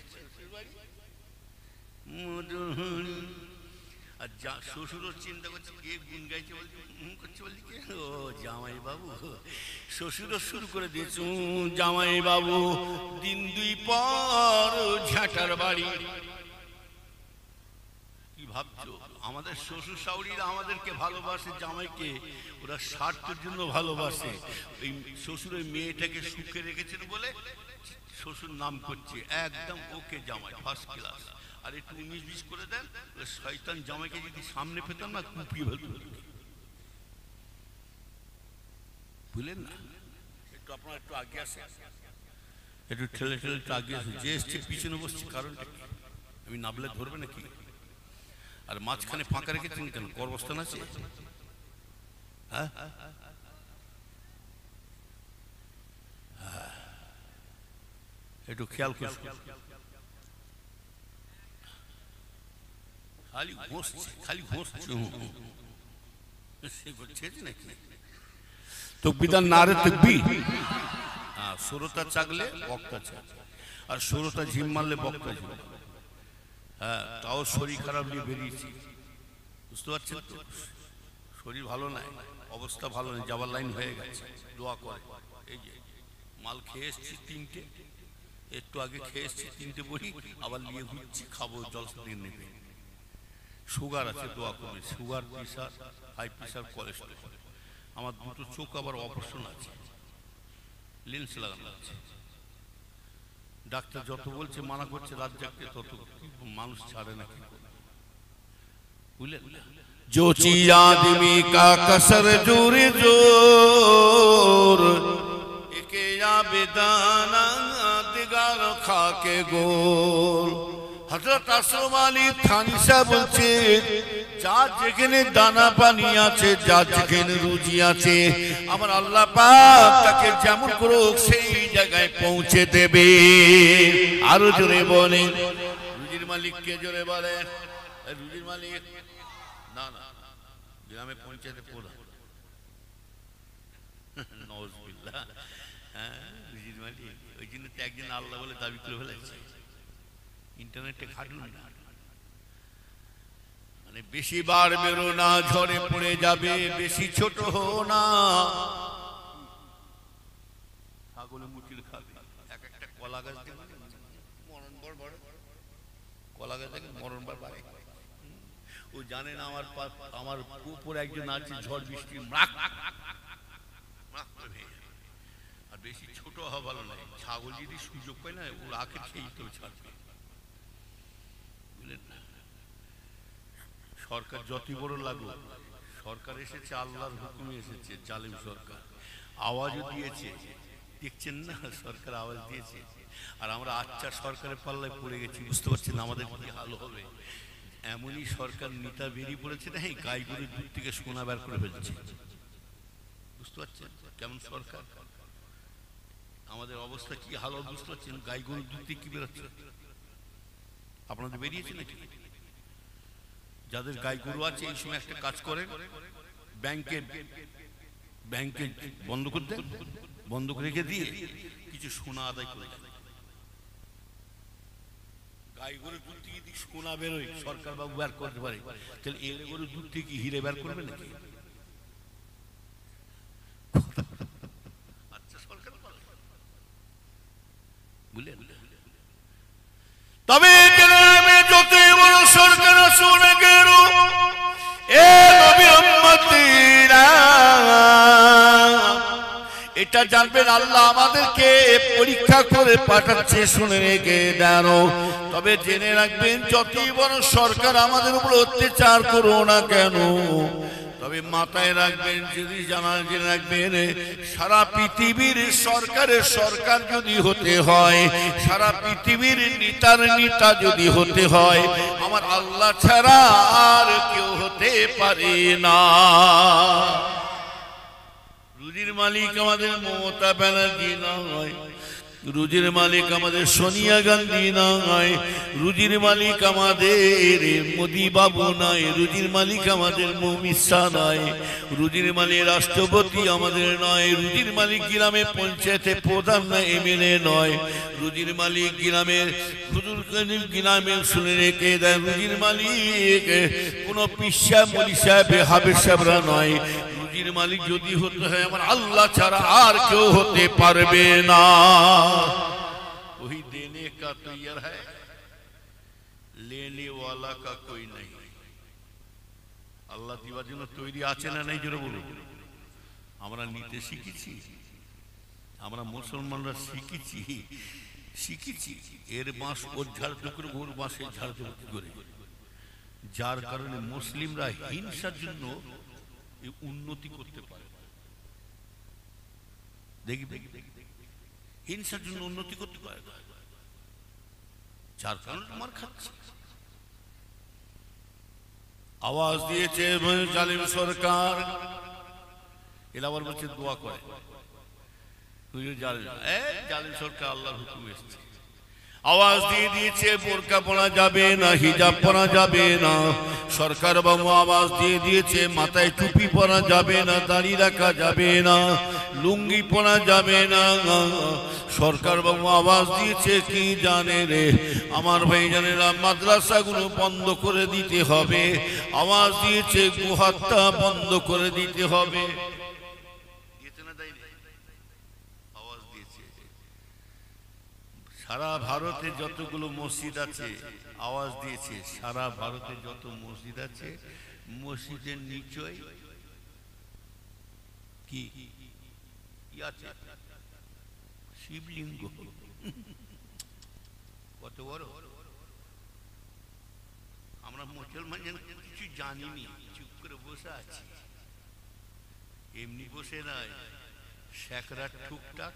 আর শ্বশুরও চিন্তা করছে কে গুণ গাইছে করছে বলছি কে ও জামাই বাবু শ্বশুরও শুরু করে দিয়েছে জামাই বাবু দিন দুই পর ঝাঁটার বাড়ি কি ভাবছো আমাদের শ্বশুর শাশুড়িরা আমাদেরকে ভালোবাসে জামাইকে ওরা স্বার্থের জন্য ভালোবাসে ওই শ্বশুরের মেয়েটাকে সুখে রেখেছেন বলে শ্বশুর নাম করছে একদম ওকে জামাই ফার্স্ট ক্লাস আর একটু 19-20 করে দেন শয়তান জামাইকে যদি সামনে পেতাম না কুপিয়ে ফেলতো বুঝলেন না একটু আপনারা একটু আগে আসে একটু ঠেলে ঠেলে একটু আগে আসে যে এসছে পিছনে বসছে কারণটা কি আমি নাবলে ধরবে নাকি আর মাঝখানে ফাঁকা রেখেছেন কেন কর্মস্থান আছে হ্যাঁ একটু খেয়াল করুন খালি ঘষছে সে করছে নাকি তকবিদার নারে তকবি ষোড়তা চাগলে বক্তা চাগ আর ষোড়তা ঝিম মারলে বক্তা ঝিম হ্যাঁ তাও শরীর খারাপ নিয়ে বেরিয়েছি বুঝতে পারছেন তো শরীর ভালো নাই অবস্থা ভালো নেই যাবার লাইন হয়ে গেছে দোয়া করে এই যে মাল খেয়ে এসছি 3টে একটু আগে খেয়ে এসছি 3টে বড়ি আবার নিয়ে ঘুরছি খাবো জলসা দিয়ে নেবে সুগার আছে দোয়া করবে sugar pressure high pressure cholesterol আমার দুটো চোখ আবার অপারেশন আছে লেন্স লাগানো আছে ডাক্তার যত বলছে মানা করছে রাত জাগতে তত মানুষ ছাড়ে না কি বুঝলেন जो चीज आदमी का कसर जोरे जोर एके या बेदाना दिगार खा के गोल हजरत आसलम आলী থানী সাহেব বলছে যা যেখানে দানা পানি আছে যা যেখানে রুজি আছে আমার আল্লাহ পাক তাকে যেমন করুক সেই জায়গায় পৌঁছে দেবে আরো জোরে বলেন রুজির মালিক কে জোরে বলেন রুজির মালিক না না গ্রামে পঞ্চায়েতে প্রধান নওয়াজবিল্লাহ হ্যাঁ রুজির মালিক ওই জন্য তো একজন আল্লাহ বলে দাবি করে ফেলেছে ইন্টারনেটে ঘাটুন না মানে বেশি বার বেরো না ঝড়ে পড়ে যাবে বেশি ছোট হো না ছাগলে মুচির খাবে এক একটা কলা গাছ দেখে মরণ বড় বড় কলা গাছ দেখে মরণ বড় বাড়ে ও জানে না আমার উপরে একজন আছে ঝড় বৃষ্টি আর বেশি ছোট হওয়া ভালো নয় ছাগল যদি সুযোগ পায় না ও রাখে খেয়ে তো ছাড়বে বুঝলেন না সরকার যতই বড় লাগুক সরকার এসেছে আল্লাহর হুকুমে এসেছে জালিম সরকার আওয়াজও দিয়েছে দেখছেন না সরকার আওয়াজ দিয়েছে আর আমরা আচ্ছা সরকারের পাল্লায় পড়ে গেছি বুঝতে পারছেন আমাদের কি হাল হবে এমনই সরকার নেতা বেরিয়ে পড়েছে না এই গাই গরুর দুধ থেকে সোনা বের করে ফেলছে বুঝতে পারছেন কেমন সরকার আমাদের অবস্থা কি হাল বুঝতে পারছেন গাই গরুর দুধ থেকে কি বেরোচ্ছে আপনাদের বেরিয়েছে নাকি যাদের গাই গরু আছে এই সময় একটা কাজ করেন ব্যাংকে বন্ধ করে দেন বন্ধ করে রেখে দিয়ে কিছু সোনা আদায় করে দেন গাই গরুর দুধ থেকে যদি সোনা বেরোয় সরকার বাবু বের করতে পারে তাহলে এর গরুর দুধ থেকে হিরে বের করবে নাকি আচ্ছা সরকার বুঝলেন তবে যতই বড় সরকার শুনে গেল এ নবী উম্মতিরা এটা জানবেন আল্লাহ আমাদেরকে পরীক্ষা করে পাঠাচ্ছে শুনে রেখে দেন তবে জেনে রাখবেন যতই বড় সরকার আমাদের উপর অত্যাচার করো না কেন তবে মাথায় রাখবেন যদি জেনে রাখবেন সারা পৃথিবীর সরকারের সরকার যদি হতে হয় সারা পৃথিবীর নেতার নেতা যদি হতে হয় আমার আল্লাহ ছাড়া আর কেউ হতে পারে না রুজির মালিক আমাদের মমতা ব্যানার্জি নয় রুজির মালিক আমাদের সোনিয়া গান্ধী নয়, রুজির মালিক আমাদের মোদি বাবু নয়, রুজির মালিক আমাদের মমিত শাহ নয়, রুজির মালিক রাষ্ট্রপতি আমাদের নয়, রুজির মালিক গ্রামের পঞ্চায়েতে প্রধান না এমএলএ নয়, রুজির মালিক গ্রামের হুজুর গ্রামের শুনে রেখে দেয়, রুজির মালিক কোনো পিসা মলি সাহেব হাবের সাহেবরা নয়। রুজির মালিক যদি হতে হয় আমার আল্লাহ ছাড়া আর কেউ হতে পারবে না। ওই দেনে কা তৈয়ার है, लेने वाला का कोई नहीं। আল্লাহ দিবার জন্য তৈরি আছে না নাই জোরে বলুন। আমরা নিতে শিখেছি, আমরা মুসলমানরা শিখেছি এর বাঁশ ওর ঝাড় টুকরো ওর বাঁশে ঝাড় টুকরো করে, যার কারণে মুসলিমরা হিংসার জন্য উন্নতি করতে পারে। দেখি হিংসার জন্য উন্নতি করতে পারে, যার কারণে মার খাচ্ছে। আওয়াজ দিয়েছে জালিম সরকার, এরা আবার বলছে দোয়া করে জালিম সরকার আল্লাহর হুকুম এসেছে। আওয়াজ দিয়ে দিয়েছে বোরকা পরা যাবে না, হিজাব পরা যাবে না। সরকার বাবু আওয়াজ দিয়ে দিয়েছে মাথায় টুপি পরা যাবে না, দাড়ি রাখা যাবে না, লুঙ্গি পরা যাবে না। সরকার বাবু আওয়াজ দিয়েছে কি জানে রে আমার ভাই জানেরা, মাদ্রাসাগুলো বন্ধ করে দিতে হবে। আওয়াজ দিয়েছে গুহাত্তা বন্ধ করে দিতে হবে। সারা ভারতে যতগুলো মসজিদ আছে আওয়াজ দিয়েছে, সারা ভারতে যত মসজিদ আছে মসজিদের নিচয় কি আছে? শিবলিঙ্গ। কত বড়! আমরা মুসলমান কিছু জানিনি, চুপ করে বসে আছি। এমনি বসে নাই, শেখরা টুকটাক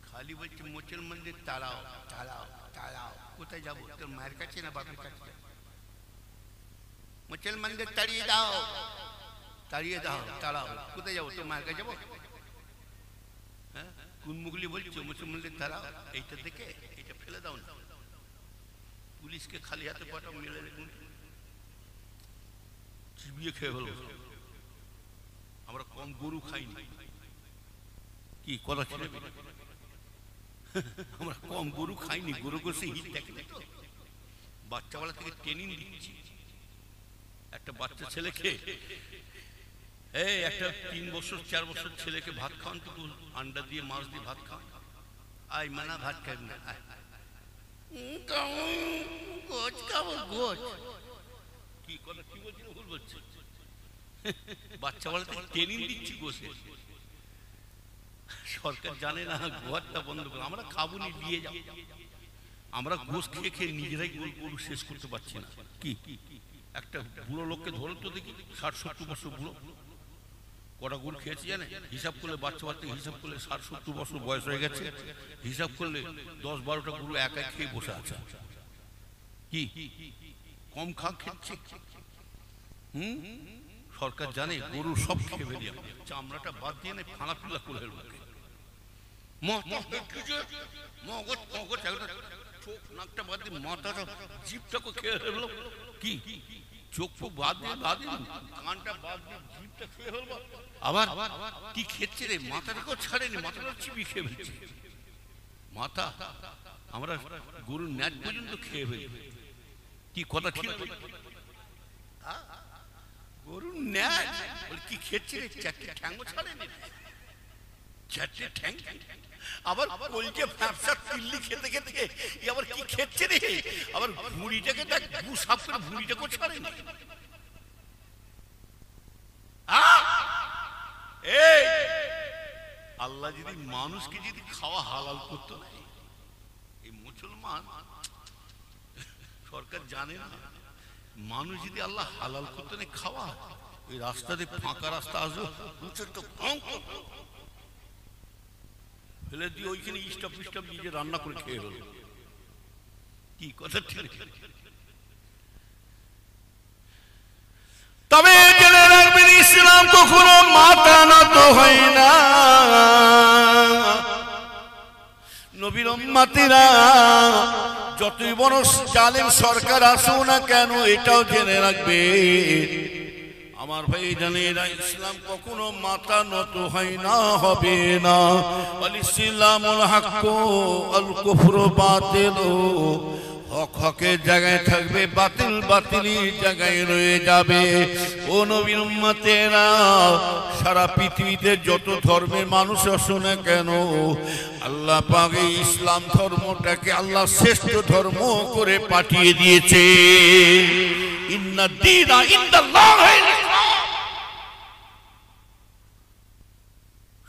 খালি বলছে মুসলমানদের তাড়াও তাড়াও তাড়াও। কোথায় যাবো? তোর মায়ের কাছে না বাপের কাছে? মুসলমানদের তাড়িয়ে দাও তাড়িয়ে দাও তাড়াও। কোথায় যাবো? তোর মায়ের কাছে যাবো? হ্যাঁ, কোন মুগলি বলছো মুসলমানদের তাড়াও? এইটা দেখে এটা ফেলে দাও না, পুলিশকে খালি হাতে পাঠাও, মেলে দেখুন চিবিয়ে খেয়ে ফেলবো। আমরা কম গরু খাইনি, কি কথা ছিল? আমরা কম গরু খাইনি, গরু গোশে হিট দেখে তো বাচ্চাবেলা থেকে ট্রেনিং দিচ্ছি। একটা বাচ্চা ছেলেকে, একটা 3 বছর 4 বছর ছেলেকে ভাত খাওয়ান, তো আন্ডা দিয়ে মাছ দিয়ে ভাত খাওয়ান। আই মানা ভাত খাই না, কি কথা কি বলছি ভুল বলছি? বাচ্চাবেলা থেকে ট্রেনিং দিচ্ছি গোশে। সরকার জানে না গোয়ারটা বন্ধ করে, আমরা খাবো নি দিয়ে যাও। আমরা গোশ খেয়ে খেয়ে নিজেরাই গরু শেষ করতে পারছি না। কি একটা বুড়ো লোককে ধরো তো দেখি, 60-70 বছর বুড়ো, কটা গরু খেয়েছে জানে? হিসাব করলে বাচ্চা বাচ্চা হিসাব করলে 60-70 বছর বয়স হয়ে গেছে, হিসাব করলে 10-12টা গরু একাই খেয়ে বসে আছে। কি কম খেচ্ছে? সরকার জানে গরু সব খেয়ে ফেলি, চামড়াটা বাদ দিয়ে না ফাঁড়া ফিলা করে ফেলবো। চোখ নাকটা বাদ দিয়ে মাথাটা জিভটাকে খেয়ে ফেললো। কি চোখ ফোক বাদ দিয়ে কানটা বাদ দিয়ে জিভটা খেয়ে ফেলবো। আবার কি খেচ্ছে রে? মাথাটাকেও ছাড়েনি, মাথাটা চিবি খেয়ে ফেলছে। মাথা আমরা গরুর ন্যাজ পর্যন্ত খেয়ে ফেলি। কি কথা ঠিক? গরুর ন্যাজ কি খেচ্ছে রে? 4টে ঠ্যাঙ্গও ছাড়েনি, 4টে ঠ্যাং। আবার বলছে ব্যবসা তিল্লি খেতে খেতে আবার কি খেচ্ছে রে? আবার ভুঁড়িটাকে দেখ, গু সাফ করে ভুঁড়িটাকেও ছাড়েনি। আল্লাহ যদি মানুষকে যদি খাওয়া হালাল করতো না, এই মুসলমান সরকার জানে না, মানুষ যদি আল্লাহ হালাল করতো না খাওয়া, ওই রাস্তাতে ফাঁকা রাস্তা আসবে ফেলে দিয়ে ওইখানে স্টপ নিজে রান্না করে খেয়ে হলো। কি কথা ঠিক? তবে জেনে রাখবেন ইসলাম কখনো মাথা নত হয় না। নবীর উম্মতিরা যতই বড় জালেম সরকার আসুক না কেন এটাও জেনে রাখবে আমার ভাই জানেরা ইসলাম কখনো মাথা নত হয় না, হবে না। আল ইসলামুল হক আল কুফরু বাতিল, হক হকের জায়গায় থাকবে, বাতিল বাতিলের জায়গায় রয়ে যাবে। ও নবীর উম্মতেরা সারা পৃথিবীতে যত ধর্মের মানুষ আসো না কেন আল্লাহ পাক এই ইসলাম ধর্মটাকে আল্লাহ শ্রেষ্ঠ ধর্ম করে পাঠিয়ে দিয়েছে। ইন্না দীনা ইনদাল্লাহিল ইসলাম।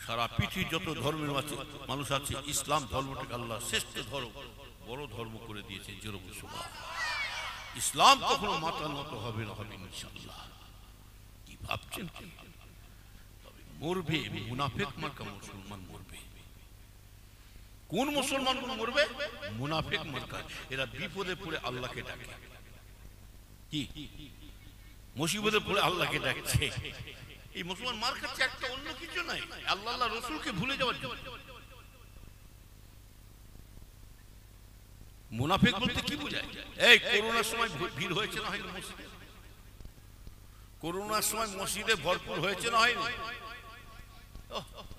সারা পৃথিবীর যত ধর্মের মানুষ আছে ইসলাম ধর্মটাকে আল্লাহ শ্রেষ্ঠ ধর্ম, বড় ধর্ম করে দিয়েছে। ইসলাম কখনো মাথা নত হবে না, হবে ইনশাআল্লাহ। কি ভাবছেন? তবে মরবে মুনাফিক মার্কা মুসলমান মরবে। কোন মুসলমান মরবে? মুনাফিক মার্কা। এরা বিপদে পড়ে আল্লাহকে ডাকে, কি মুসিবতে পড়ে আল্লাহকে ডাকছে। এই মুসলমান মার খাচ্ছে একটা, অন্য কিছু নাই, আল্লাহ আল্লাহ রসুলকে ভুলে যাওয়ার জন্য। মুনাফিক বলতে কি বোঝায়? এই করোনার সময় ভিড় হয়েছে না হয়নি মসজিদে? করোনার সময় মসজিদে ভরপুর হয়েছে না হয়নি?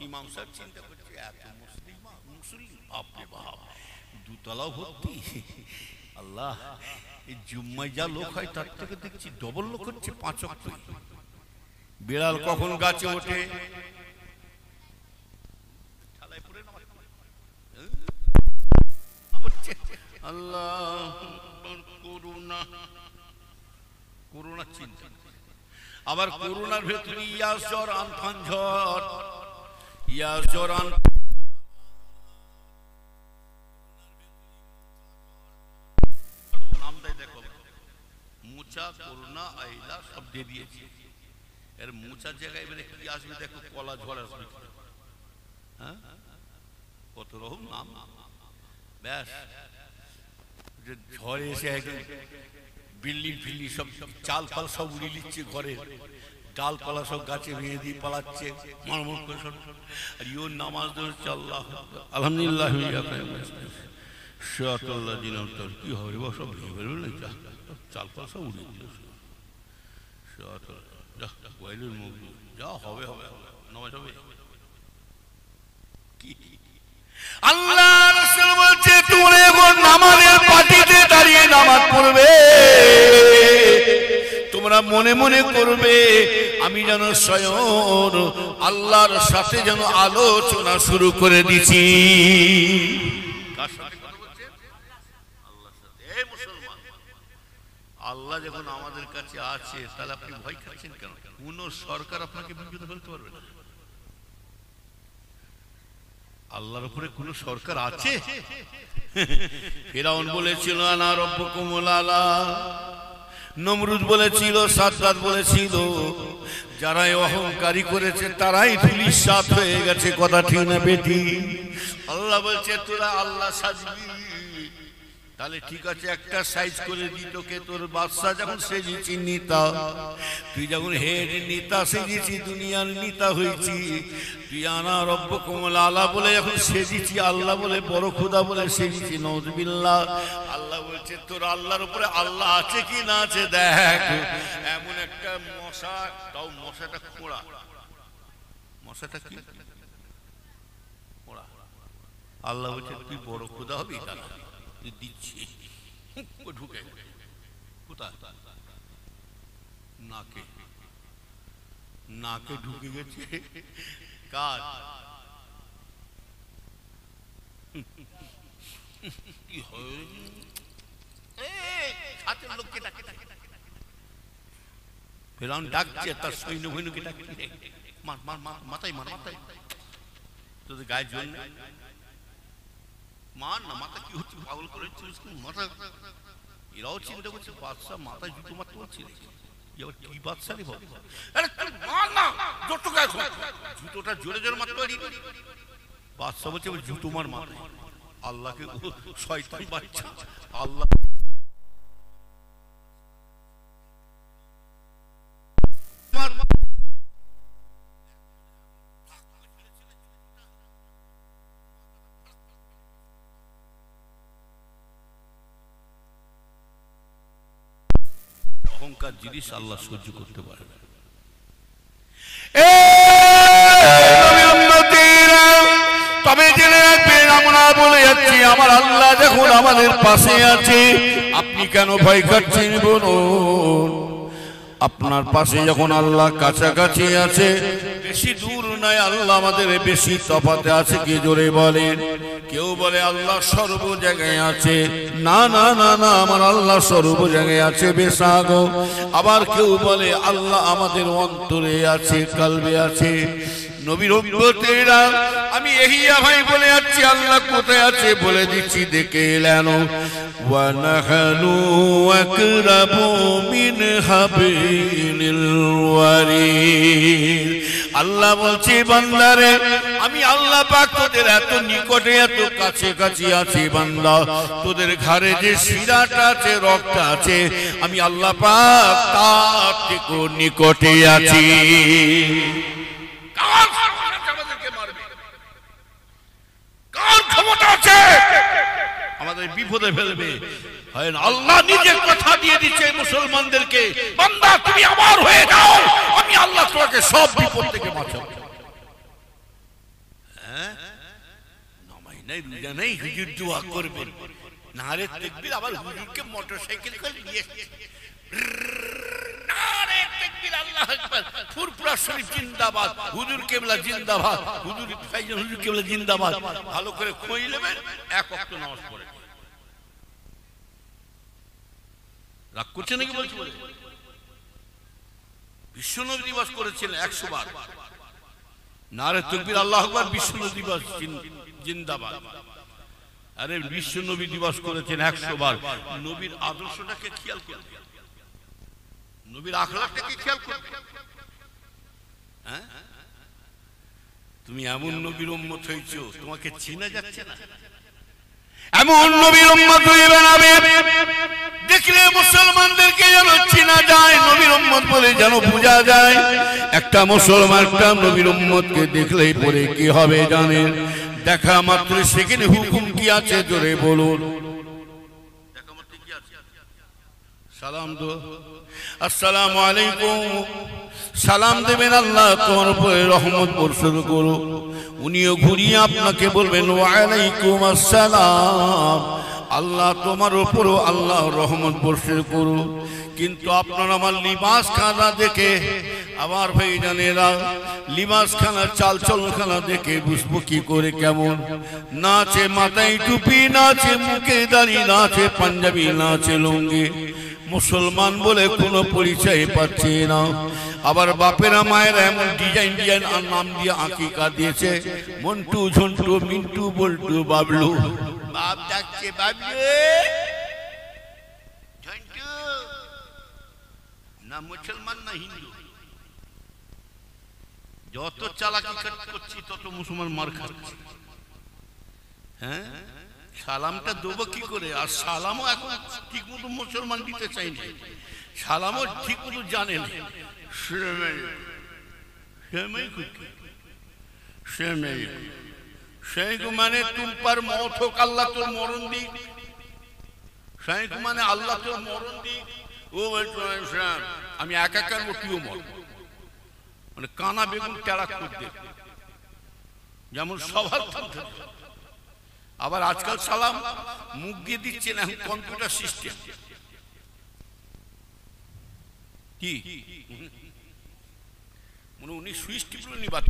ইমাম সাহেব চিন্তা করছে এত মুসলিম, বাপরে বাপ, দুতলাও ভর্তি। আল্লাহ, এই জুম্মায় যা লোক হয় তার থেকে দেখছি ডবল লোক হচ্ছে 5 ওয়াক্ত। বিড়াল কখন গাছে ওঠে? আল্লাহ, করুণা করুণা চিন্তা। আবার করুণার ভেতরে ইয়াস জ্বর আমফান ঝড়, ইয়াস জ্বর নামটাই দেখো, মুচা করুণা আইলা সব দিয়ে দিয়েছে। এর মুচার জায়গায় এবারে কি আসবে দেখো, কলা ঝড় আসবে। হ্যাঁ, কত রকম নাম। ব্যাস, ঝড়ে এসে একদম বিল্ডিং ফিল্ডিং সব চাল পাল সব উড়িয়ে নিচ্ছে, ঘরের ডালপালা সব গাছে ভেঙে দিয়ে পালাচ্ছে মারমর করে সব। আর ইও নামাজ ধরছে আল্লাহ আলহামদুলিল্লাহ শাআতুল্লাহ জিনাল তোর কি হবে বা সব ভেঙে ফেলবে না, চালপালা সব উড়িয়ে দিল। যা হবে হবে, নামাজ হবে। কি আল্লাহ রাসূল বলছে তোমরা এখন নামাজের পাটিতে দাঁড়িয়ে নামাজ পড়বে, তোমরা মনে মনে করবে আমি যেন স্বয়ং আল্লাহর সাথে যেন আলোচনা শুরু করে দিছি। কার সাথে কথা বলছে? আল্লাহর সাথে। এই মুসলমান, আল্লাহ যখন আমাদের কাছে আছে তাহলে আপনি ভয় খাচ্ছেন কেন? কোন সরকার আপনাকে বিপদে ফেলতে পারবে না। আল্লাহর উপরে কোন সরকার আছে? ফিরাউন বলেছিল আনা রব্বুকুমুল আলা, নমরুদ বলেছিল, সাদ্দাত বলেছিল, যারা অহংকারী করেছে তারাই ধূলিসাৎ হয়ে গেছে। কথা ঠিক না বেটি? আল্লাহ বলছে তোরা আল্লাহ সাজবি, তাহলে ঠিক আছে একটা সাইজ করে দি তোকে। তোর বাদশা যখন সেজেছি নেতা, তুই যখন হেড নেতা সেজেছি, দুনিয়ার নেতা হয়েছি, তুই আনা রব্বুকুমুল আলা বলে যখন সেজেছি, আল্লাহ বলে বড় খোদা বলে সেজেছি, নাউযুবিল্লাহ। আল্লাহ বলছে তোর আল্লাহর উপরে আল্লাহ আছে কি না আছে দেখ। এমন একটা মশা, তাও মশাটা খোঁড়া, মশাটা কি খোঁড়া। আল্লাহ বলছে তুই বড় খোদা হবি, দিচ্ছি ঢুকে কোথায়? নাকে, নাকে ঢুকে গেছে। কার? কি হয়? লোককে ডাকে, ফেরাউন ডাকছে তার সৈন্য বৈন্যকে ডাকছে, মার মার মার, মাথায় মার, মাথায় তোদের গায়ে জল নেই, মার না, মাথা কি হচ্ছে, পাগল করে মাথা। এরাও চিন্তা করছে বাদশা মাথায় জুতো মারতে বলছে, কি বাদশা রে বাবা, জুতোটা জোরে জোরে মারতে পারি। বাদশা বলছে জুতো মার মাথায়। আল্লাহকে শয়তান বাচ্চা, আল্লাহ অহংকার জিনিস আল্লাহ সহ্য করতে পারে না। তবে জেনে রাখবেন, আমরা বলে যাচ্ছি আমার আল্লাহ যখন আমাদের পাশে আছে, আপনি কেন ভয় খাচ্ছেন বলুন? আপনার পাশে যখন আল্লাহ কাছাকাছি আছে, বেশি দূর নয়, আল্লাহ আমাদের বেশি তফাতে আছে কি জোরে বলেন? কেউ বলে আল্লাহ সর্ব জায়গায় আছে, না না না না, আমার আল্লাহ সর্ব জায়গায় আছে বেশাগো। আবার কেউ বলে আল্লাহ আমাদের অন্তরে আছে, কালবে আছে। নবীর উম্মতেরা, আমি এহিয়া ভাই বলে যাচ্ছি আল্লাহ কোথায় আছে বলে দিচ্ছি, দেখে এলেন। ওয়া নাহনু আকরাবু মিন হাবিলিল ওয়ারিদ। আল্লাহ বলছে বান্দারে, আমি আল্লাহ পাক তোদের এত নিকটে এত কাছে কাছে আছি বান্দা, তোদের ঘাড়ে যে শিরাটা আছে, রক্ত আছে, আমি আল্লাহ পাক তার থেকে নিকটে আছি। কার ক্ষমতা আছে আমাদের বিপদে ফেলবে? আল্লাহ নিজের কথা দিয়ে দিচ্ছে মুসলমানদেরকে, বান্দা তুমি আমার হয়ে যাও, আমি আল্লাহ তোমাকে সব বিপদ থেকে বাঁচাবো। নামাই নাই, রোজা নাই, হুজুর দোয়া করবেন, নারে তাকবীর, আবার হুজুরকে মোটরসাইকেল করে নিয়ে নারে তাকবীর, আল্লাহু আকবার, ফুরফুরা শরীফ জিন্দাবাদ, হুজুর কেবলা জিন্দাবাদ, হুজুর ফাইজান হুজুর কেবলা জিন্দাবাদ। ভালো করে খোঁজ নেবেন, এক ওয়াক্ত নামাজ পড়ে। রাগ করছে নাকি বলছি? বলে বিশ্বনবী দিবস করেছিলেন 100 বার, নারে তাকবীর, আল্লাহু আকবার, বিশ্বনবী দিবস জিন্দাবাদ। আরে বিশ্বনবী দিবস করেছেন 100 বার। নবীর আদর্শটাকে খেয়াল করবে, নবীর আখলাকটাকে খেয়াল করবে। হ্যাঁ, তুমি এমন নবীর উম্মত হয়েছো, তোমাকে চেনা যাচ্ছে না। এমন নবীর উম্মত হয়ে বানাবে, দেখলে মুসলমানদেরকে যেন চেনা যায়, নবীর উম্মত বলে যেন বোঝা যায়। একটা মুসলমান একটা নবীর উম্মতকে দেখলেই পরে কি হবে জানেন? দেখা মাত্র সেখানে হুকুম কি আছে জোরে বলুন? দেখা মাত্র কি আছে? সালাম দো, আসসালামু আলাইকুম, সালাম দেবেন, আল্লাহ তোমার উপরে রহমত বর্ষণ করো। উনিও ঘুরিয়ে আপনাকে বলবেন ওয়া আলাইকুম আসসালাম, আল্লাহ তোমার উপরও আল্লাহ রহমত বর্ষণ করো। কিন্তু আপনার আমার লিবাস খানা দেখে, আবার ভাই জানেরা, লিবাস খানা চাল চলন খানা দেখে বুঝবো কি করে কেমন? না আছে মাথায় টুপি, না আছে মুখে দাড়ি, না আছে পাঞ্জাবি, না আছে লুঙ্গি, মুসলমান বলে কোনো পরিচয় পাচ্ছে না। আবার বাপেরা মায়েরা এমন ডিজাইন ডিজাইন আর নাম দিয়ে আকিকা দিয়েছে, মন্টু ঝন্টু মিন্টু বল্টু বাবলু। বাপ ডাকছে বাবলু, ঝন্টু, না মুসলমান না হিন্দু। যত চালাকি করছি তত মুসলমান মার খাচ্ছে। হ্যাঁ, সালামটা দেবো কি করে? আর সালামও এখন ঠিক মতো মুসলমান দিতে চাইনি, সালামও ঠিক মতো জানে না। মানে তুম পার মত হোক, আল্লাহ তোর মরণ দিক। মানে আল্লাহ তোর মরণ দিক। ও আমি একাকার মতিও মর, মানে কানা বেগুন টেরা করতে, যেমন সবার। আবার আজকাল সালাম মুখ দিয়ে দিচ্ছেন, এখন কম্পিউটার সিস্টেম। কি মনে উনি সুইচ টিপলেন বাদ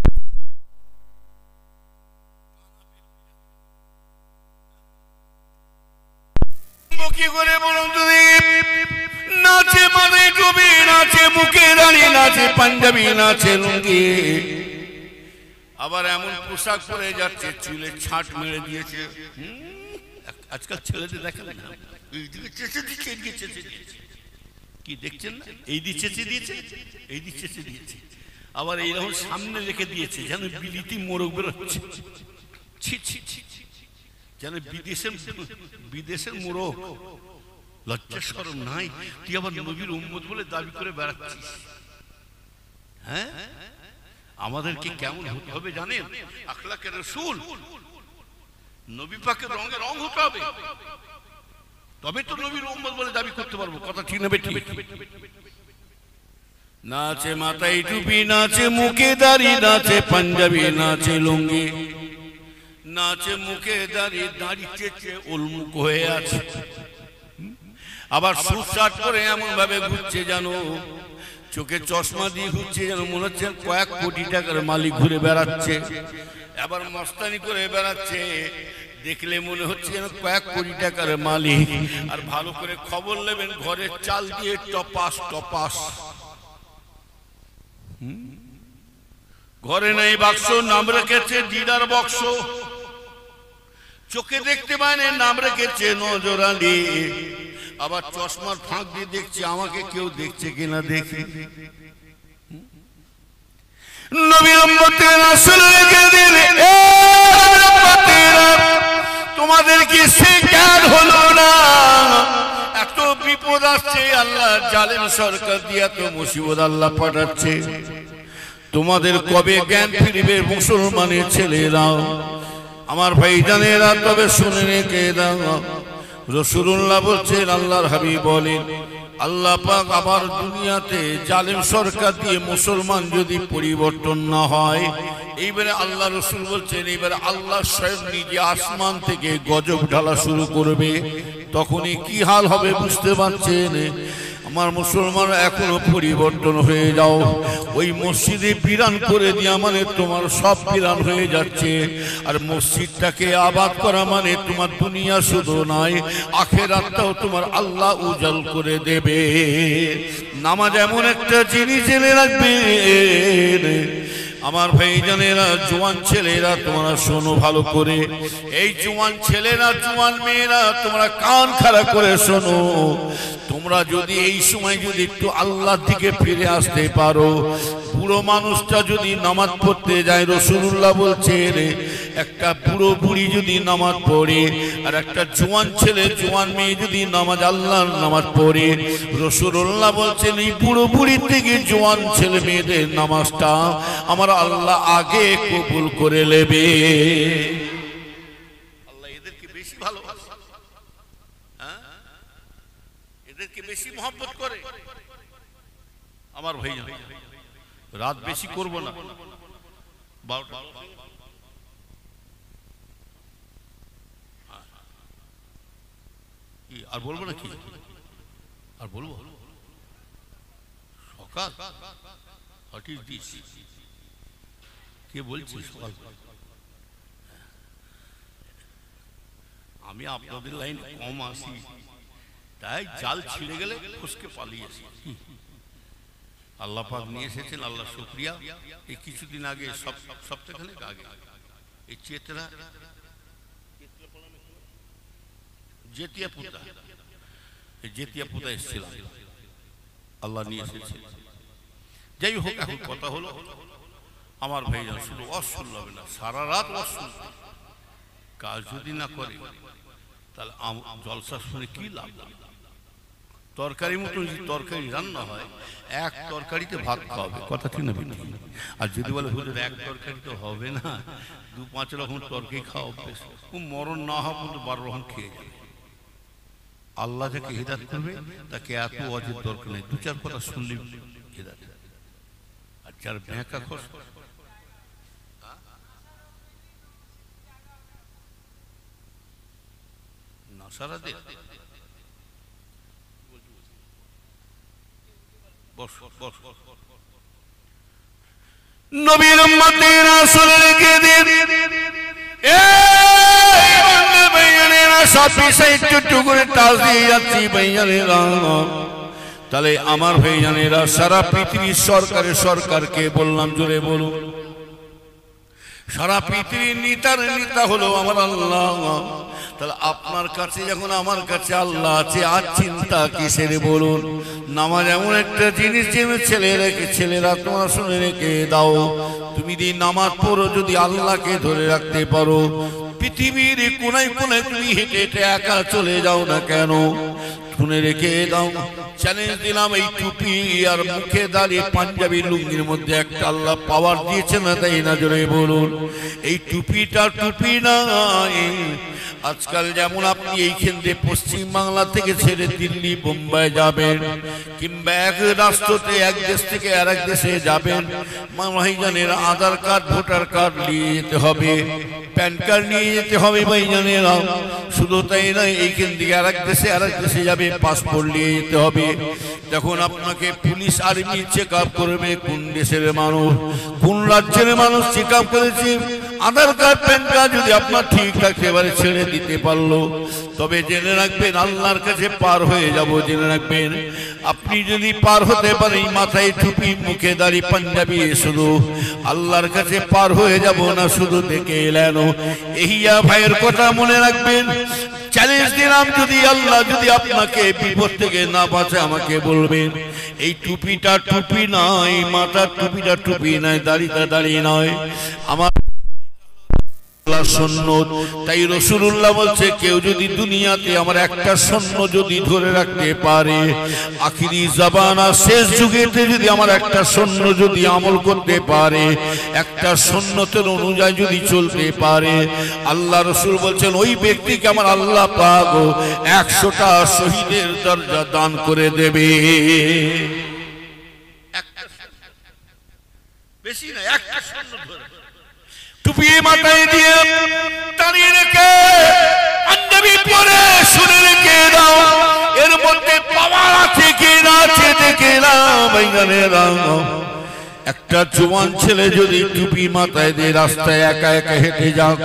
কি করে বলুন তুমি? নাচে মাথায় টুপি, নাচে মুখে দাঁড়ি, নাচে পাঞ্জাবি, নাচে লুঙ্গি, আবার এমন পোশাক পরে যাচ্ছে, চুলে ছাট মেরে দিয়েছে। আজকাল ছেলেদের দেখেন না, কি দেখছেন না? এই দিচ্ছে দিয়েছে, এই দিচ্ছে দিয়েছে, আবার এইরকম সামনে রেখে দিয়েছে যেন বিলিতি মোরগ বেরোচ্ছে। যেন বিদেশের মোরগ। লজ্জা শরম নাই? তুই আবার নবীর উম্মত বলে দাবি করে বেড়াচ্ছিস। হ্যাঁ, আমাদেরকে কেমন হতে হবে জানেন? আখলাকে রাসূল, নবী পাকের রঙে রং হতে হবে। তবে তো নবীর উম্মত বলে দাবি করতে পারবো। কথা ঠিক না বেঠিক? নাচে মাথায় টুপি, নাচে মুখে দাড়ি, নাচে পাঞ্জাবি, নাচে লুঙ্গি, নাচে মুখে দাড়ি, দাড়ি চেঁচে উলমুখ হয়ে আছে। আবার সুট করে এমন ভাবে ঘুরছে জানো, চোখে চশমা দিয়ে ঘুরছে যেন মনে হচ্ছে কয়েক কোটি টাকার মালিক ঘুরে বেড়াচ্ছে। আবার মস্তানি করে বেড়াচ্ছে, দেখলে মনে হচ্ছে যেন কয়েক কোটি টাকার মালিক। আর ভালো করে খবর নেবেন, ঘরের চাল দিয়ে টপাস টপাস। ঘরে নেই বাক্স, নাম রেখেছে ডিলার বক্স। চোখে দেখতে পায় না, নাম রেখেছে নজরালি। আবার চশমার ফাঁক দিয়ে দেখছে আমাকে কেউ দেখছে কিনা দেখি। নবীর উম্মতের রাসূল রেখে দিলে তোমাদের কি সে জ্ঞান হলো না? এত বিপদ আসছে, আল্লাহ জালেম সরকার দিয়া তো মুসিবত আল্লাহ পাঠাচ্ছে। তোমাদের কবে জ্ঞান ফিরবে মুসলমানের ছেলেরা? আমার ভাইজানেরা তবে শুনে রেখে দাও। রাসূলুল্লাহ বলছেন, আল্লাহর হাবিব বলেন, আল্লাহ পাক আবার দুনিয়াতে জালেম সরকার দিয়ে মুসলমান যদি পরিবর্তন না হয়, এইবারে আল্লাহ রাসূল বলছেন এইবারে আল্লাহ স্বয়ং নিজে আসমান থেকে গজব ঢালা শুরু করবে। তখনই কি হাল হবে বুঝতে পারছেন? আমার মুসলমান এখনো পরিবর্তন হয়ে যাও। ওই মসজিদে বিরান করে দিয়া মানে তোমার সব বিরান হয়ে যাচ্ছে। আর মসজিদটাকে আবাদ করা মানে তোমার দুনিয়া শুধু নয়, আখিরাতটাও তোমার আল্লাহ উজাল করে দেবে। নামাজ এমন একটা জিনিস জেনে রাখবে। আমার ভাইজানেরা, জওয়ান ছেলেরা, তোমরা শোনো ভালো করে। এই জওয়ান ছেলেরা, জওয়ান মেয়েরা, তোমরা কান খাড়া করে শোনো। তোমরা যদি এই সময় যদি একটু আল্লাহর দিকে ফিরে আসতে পারো, বুড়ো মানুষটা যদি নামাজ পড়তে যায়, রাসূলুল্লাহ বলছেন একটা বুড়ো বুড়ি যদি নামাজ পড়ে আর একটা জওয়ান ছেলে জওয়ান মেয়ে যদি নামাজ আল্লাহর নামাজ পড়ে, রাসূলুল্লাহ বলছেন এই বুড়ো বুড়ির থেকে জওয়ান ছেলে মেয়েদের নামাজটা আমার আল্লাহ আগে কবুল করে নেবে। আল্লাহ এদেরকে বেশি ভালোবাসে, এদেরকে বেশি মহব্বত করে। আমার ভাইজান, রাত বেশি করব না, আর বলবো না কি? আর বলবো সকাল কে বলছি সকাল? আমি আপনাদের লাইন কম আসি, তাই জাল ছিঁড়ে গেলে ফসকে পালিয়েছি। আল্লাহ পাক নিয়ে এসেছেন, আল্লাহ শুকরিয়া। এই কিছুদিন আগে সপ্তাহখানেক আগে এই চেতরা জেতিয়া পুতা এসেছিলাম, আল্লাহ নিয়ে এসেছেন। যাই হোক, এখন কথা হলো আমার ভাইজান শুধু অশুনল হবে না, সারা রাত অশুন। কাজ যদি না করে তাহলে জলসা শুনে কি লাভ? তরকারি মতো যদি তরকারি রান্না হয়, এক তরকারিতে ভাত খাওয়াবে, কথা ঠিক না? আর যদি বলে হুজুর এক তরকারি তো হবে না, 2-5 রকম তরকারি খাওয়া অভ্যেস, মরণ না হওয়া পর্যন্ত 12 রকম খেয়ে যাবে। আল্লাহ যাকে হিদায়াত করবে তাকে এত অজের দরকার নেই, 2-4 কথা শুনলে হিদায়াত। আর যার ব্যাঁকা খোঁজ না সারা দে নবীর উম্মতের রাসূলের কে দিন সব বিষয় একটু করে টাচ দিয়ে যাচ্ছি ভাইজানেরা। তাহলে আমার ভাইজানেরা, সারা পৃথিবীর সরকারকে বললাম, জোরে বলুন, সারা পৃথিবীর নেতা হলো আমার আল্লাহ। তাহলে আপনার কাছে যখন আমার কাছে আল্লাহ আছে, আর চিন্তা কিসের বলুন? নামাজ এমন একটা জিনিস যে ছেলেরা তোমরা শুনে রেখে দাও। তুমি যদি নামাজ পড়ো, যদি আল্লাহকে ধরে রাখতে পারো, পৃথিবীর কোনায় কোনায় তুমি হেঁটে হেঁটে একা চলে যাও না কেন, শুনে রেখে দাও, চ্যালেঞ্জ দিলাম, এই টুপি আর মুখে দাঁড়িয়ে পাঞ্জাবি লুঙ্গির মধ্যে একটা আল্লাহ পাওয়ার দিয়েছে না, তাই না? জোরে বলুন। এই টুপিটা টুপি নয়। আজকাল যেমন আপনি এইখান থেকে পশ্চিম বাংলা থেকে ছেড়ে দিল্লি বোম্বাই যাবেন, কিংবা এক রাষ্ট্রতে এক দেশ থেকে আর এক দেশে যাবেন, ভাইজানেরা আধার কার্ড ভোটার কার্ড নিয়ে যেতে হবে, প্যান কার্ড নিয়ে যেতে হবে ভাইজানেরা। শুধু তাই নয়, এইখান থেকে আর এক দেশে যাবে, পাসপোর্ট নিয়ে যেতে হবে। যখন আপনাকে পুলিশ আর্মি চেক আপ করবে, কোন দেশের মানুষ কোন রাজ্যের মানুষ চেক আপ করেছে, আধার কার্ড প্যান কার্ড যদি আপনার ঠিক থাকতে পারে ছেড়ে দিতে পারলো, তবে জেনে রাখবেন আল্লাহর কাছে পার হয়ে যাব। জেনে রাখবেন, আপনি যদি পার হতে পারেন, মাথায় টুপি মুখে দাড়ি পাঞ্জাবি, শুধু আল্লাহর কাছে পার হয়ে যাব না শুধু দেখে এলেন। এইয়া ভাইয়ের কথা মনে রাখবেন। চ্যালেঞ্জ দিলাম, যদি আল্লাহ যদি আপনাকে বিপদ থেকে না বাঁচায় আমাকে বলবেন। এই টুপিটা টুপি নয়, মাথার টুপিটা টুপি নয়, দাড়িটা দাড়ি নয়। আমার সুন্নত। তাই রাসূলুল্লাহ বলছে, কেউ যদি দুনিয়াতে আমার একটা সন্ন যদি ধরে রাখতে পারে, আখিরি জামানা শেষ যুগেতে যদি আমার একটা সন্ন যদি আমল করতে পারে, একটা সুন্নতের অনুযায়ী যদি চলতে পারে, আল্লাহ রাসূল বলছেন ওই ব্যক্তিকে আমার আল্লাহ পাক 100টা শহীদের দরজা দান করে দেবে। বেশি না, একটা সন্ন ধরে টুপি মাথায় দিয়ে দাঁড়িয়ে রেখে পাঞ্জাবি পরে শুনে রেখে দাও, এর মধ্যে পাওয়ার আছে কি না আছে দেখে নাও। একটা জওয়ান ছেলে যদি টুপি মাথায় দিয়ে রাস্তায় একা একা হেঁটে যাও,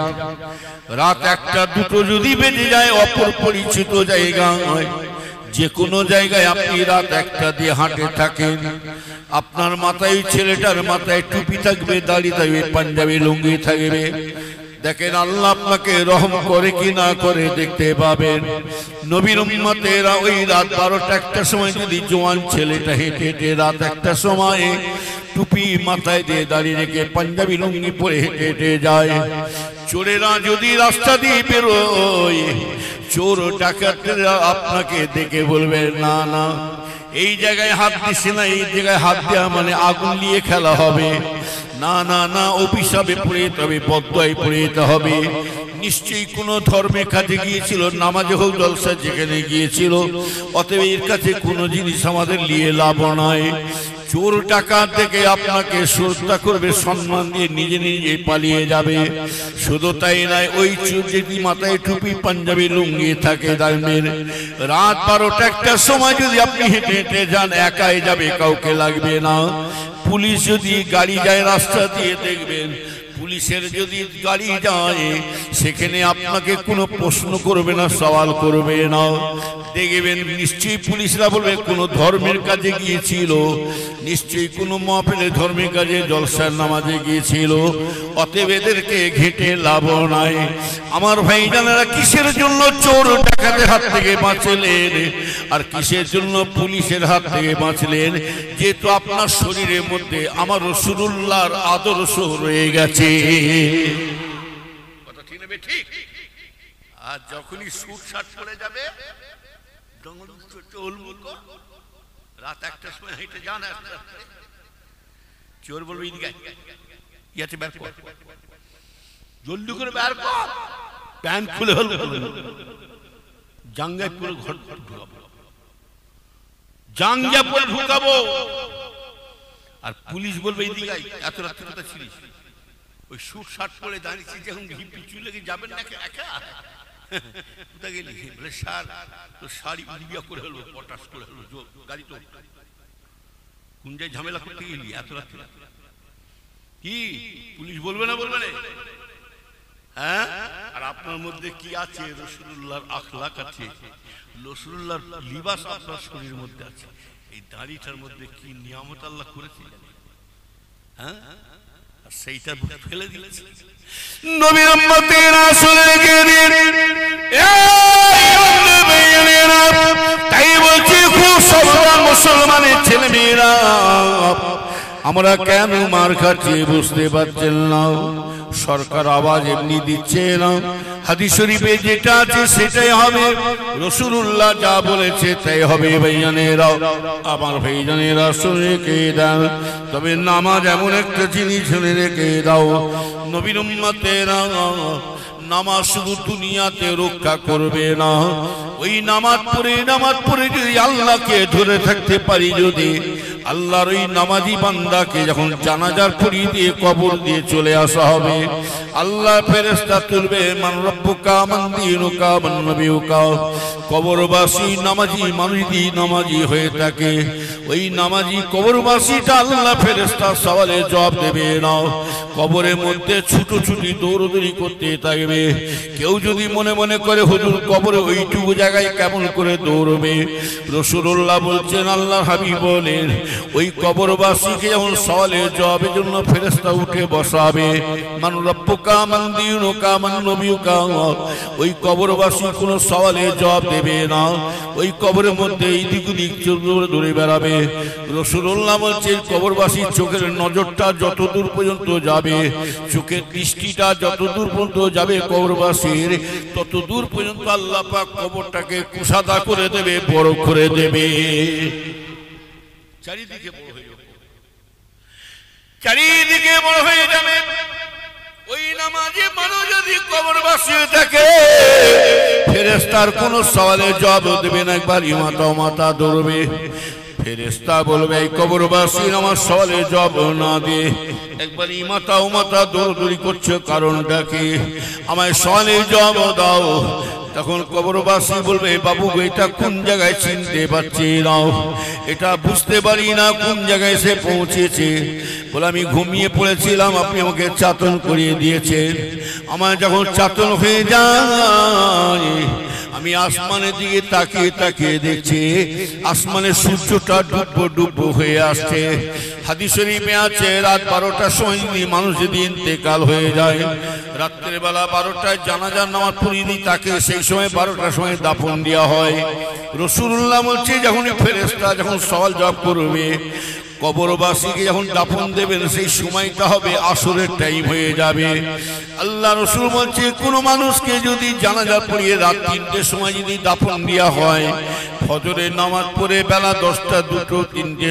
রাত 1টা 2টো যদি বেজে যায়, অপর পরিচিত জায়গায় যে কোনো জায়গায় আপনি রাত 1টা দিয়ে হাঁটে থাকেন, আপনার মাথায় ছেলেটার মাথায় টুপি থাকবে, দাড়ি থাকবে, পাঞ্জাবি লুঙ্গি থাকবে, দেখেন আল্লাহ আপনাকে রহম করে কি না করে দেখতে পাবেন। নবীর উম্মতেরা ওই রাত 12টা 1টার সময় যদি জওয়ান ছেলেটা হেঁটে হেঁটে রাত 1টার সময় টুপি মাথায় দিয়ে দাঁড়িয়ে রেখে পাঞ্জাবি লুঙ্গি পরে হেঁটে হেঁটে যায়, চোরেরা যদি রাস্তা দিয়ে বেরোয়, চোর ডাকাতেরা আপনাকে দেখে বলবে, না না এই জায়গায় হাত দিছে না, এই জায়গায় হাত দেওয়া মানে আগুন নিয়ে খেলা হবে, না না না অভিশাপে পড়ে যেতে হবে, বদদোয়ায় পড়ে যেতে হবে। নিশ্চয়ই কোনো ধর্মের কাছে গিয়েছিল, নামাজে হোক জলসা যেখানে গিয়েছিল, অতএব এর কাছে কোনো জিনিস আমাদের নিয়ে লাভ নয়। চোর ডাকাত থেকে আপনাকে শ্রদ্ধা করবে, সম্মান দিয়ে নিজে নিজে পালিয়ে যাবে। শুধু তাই নয়, ওই চোর যদি মাথায় টুপি পাঞ্জাবি লুঙ্গি থাকে, দামের রাত 12টা 1টার সময় যদি আপনি হেঁটে হেঁটে যান, একাই যাবে, কাউকে লাগবে না। পুলিশ যদি গাড়ি যায় রাস্তা দিয়ে, দেখবেন পুলিশের যদি গাড়ি যায়, সেখানে আপনাকে কোনো প্রশ্ন করবে না, সওয়াল করবে না। দেখবেন নিশ্চয়ই পুলিশরা বলবে কোনো ধর্মের কাজে গিয়েছিল, নিশ্চয়ই কোনো মাহফিলে ধর্মের কাজে জলসার নামাজে গিয়েছিল, অতএব এদেরকে ঘেটে লাভ নাই। আমার ভাইজানেরা, কিসের জন্য চোর ডাকাতের হাত থেকে বাঁচলেন আর কিসের জন্য পুলিশের হাত থেকে বাঁচলেন? যেহেতু আপনার শরীরের মধ্যে আমার রাসূলুল্লাহর আদর্শ রয়ে গেছে। কথা ঠিক নেবে, ঠিক। আর যখনই সুট শার্ট পরে যাবে, রাত 1টার সময় হেঁটে যান, চোর বলবে ইয়াতে বের কর, জলদি করে বের কর, প্যান্ট খুলে হল, জাঙ্গায় পুরো ঘর ঢুকাবো, জাঙ্গা পরে ঢুকাবো। আর পুলিশ বলবে এইদিকে এত রাত্রে কথা ছিলিস, ওই সুট শার্ট পরে দাঁড়িয়েছি, যখন পিছু লেগে যাবেন না একা, কোথায় গেলি? বলে স্যার তো শাড়ি উড়িয়া করে হলো, পটাশ করে হলো, গাড়ি তো কোন জায়গায় ঝামেলা করতে গেলি এত রাত্রে? কি পুলিশ বলবে না? বলবে না? হ্যাঁ। আর আপনার মধ্যে কি আছে? রাসূলুল্লাহর আখলাক আছে, রাসূলুল্লাহর লিবাস আপনার শরীরের মধ্যে আছে। এই দাড়িটার মধ্যে কি নিয়ামত আল্লাহ করেছে, হ্যাঁ? আর সেইটা ফেলে দিয়েছে। নবীর উম্মতেরা শুনে গেলেন, তাই বলছি খুব সাবধান মুসলমানের ছেলে মেয়েরা, আমরা কেন মার খাচ্ছি বুঝতে পারছেন না। সরকার আওয়াজ এমনি দিচ্ছে না, হাদিস শরীফে যেটা আছে সেটাই হবে, রাসূলুল্লাহ যা বলেছে তাই হবে। ভাইজানেরা, আমার ভাইজানেরা শুনে রেখে দাও, তবে নামাজ এমন একটা জিনিস শুনে রেখে দাও, নবীর উম্মতেরা নামাজ শুধু দুনিয়াতে রক্ষা করবে না, ওই নামাজ পড়ে যদি আল্লাহকে ধরে থাকতে পারি, যদি আল্লাহর ওই নামাজি বান্দাকে যখন জানাজার পড়িয়ে দিয়ে কবর দিয়ে চলে আসা হবে, আল্লাহ ফেরেশতা তুলবে, মান রব্বুকা মান দীনুকা মান নবিয়ুকা। কবরবাসী নামাজি মানুষ যদি নামাজি হয়ে থাকে, ওই নামাজি কবরবাসীটা আল্লাহ ফেরেশতা সওয়ালে জবাব দেবে না। কবরের মধ্যে ছুটোছুটি দৌড়দৌড়ি করতে থাকবে। কেউ যদি মনে মনে করে হুজুর কবরে ওইটুকু জায়গায় কেমন করে দৌড়বে, রাসূলুল্লাহ বলছেন, আল্লাহর হাবিব বলেন, ওই কবরবাসীকে যখন সওয়ালের জবাবের জন্য ফেরেশতা উঠে বসাবে, মান রব্বুকা মান দীনুকা মান নবিয়ুকা, ওই কবরবাসী কোনো সওয়ালের জবাব দেবে না। ওই কবরের মধ্যে এইদিক ওদিক দৌড়ে বেড়াবে। রাসূলুল্লাহ বলছেন, কবরবাসীর চোখের নজরটা যত দূর পর্যন্ত যাবে, চোখের দৃষ্টিটা যত দূর পর্যন্ত যাবে কবরবাসীর, তত দূর পর্যন্ত আল্লাহ পাক কবরটাকে কুশাদা করে দেবে, বড় করে দেবে। চারিদিকে বড় হয়ে যাবে, চারিদিকে বড় হয়ে যাবে। ওই নামাজে মানুষ যদি কবরবাসী থাকে, ফেরেশতার কোনো সওয়ালের জবাব দেবে না, একবার ইমাতা মাতা দৌড়বে। ফেরেশতা বলবে, এই কবরবাসী আমার সওয়ালের জবাব না দিয়ে একবার ইমাতা মাতা দৌড়দৌড়ি করছে, কারণটা কি? আমায় সওয়ালের জবাব দাও। তখন কবরবাসী বলবে, বাবু এটা কোন জায়গায় চিনতে পারছি না, এটা বুঝতে পারি না কোন জায়গায় এসে পৌঁছেছে। বলে, আমি ঘুমিয়ে পড়েছিলাম, আপনি আমাকে চাতন করিয়ে দিয়েছেন। আমার যখন চাতন হয়ে যায়, আমি আসমানের দিকে তাকিয়ে তাকিয়ে দেখছি, আসমানের সূর্যটা ডুবো হয়ে আসছে। হাদিস শরীফে আছে, রাত 12টার সময় যদি মানুষ যদি ইন্তেকাল হয়ে যায়, রাত্রের বেলা 12টায় জানাজার নামাজ পড়িয়ে দিই তাকে, সেই সময় 12টার সময় দাফন দেওয়া হয়। রাসূলুল্লাহ বলছে, যখন ফেরেশতা যখন সওয়াল জবাব করবে, কবরবাসীকে যখন দাফন দেবেন, সেই সময়টা হবে আসরের টাইম হয়ে যাবে। আল্লাহ রাসূল বলছে, কোন মানুষকে যদি জানাজা পড়িয়ে রাত 3টের সময় যদি দাফন দেওয়া হয়, ফজরের নামাজ পড়ে বেলা 10টা 2টো 3টে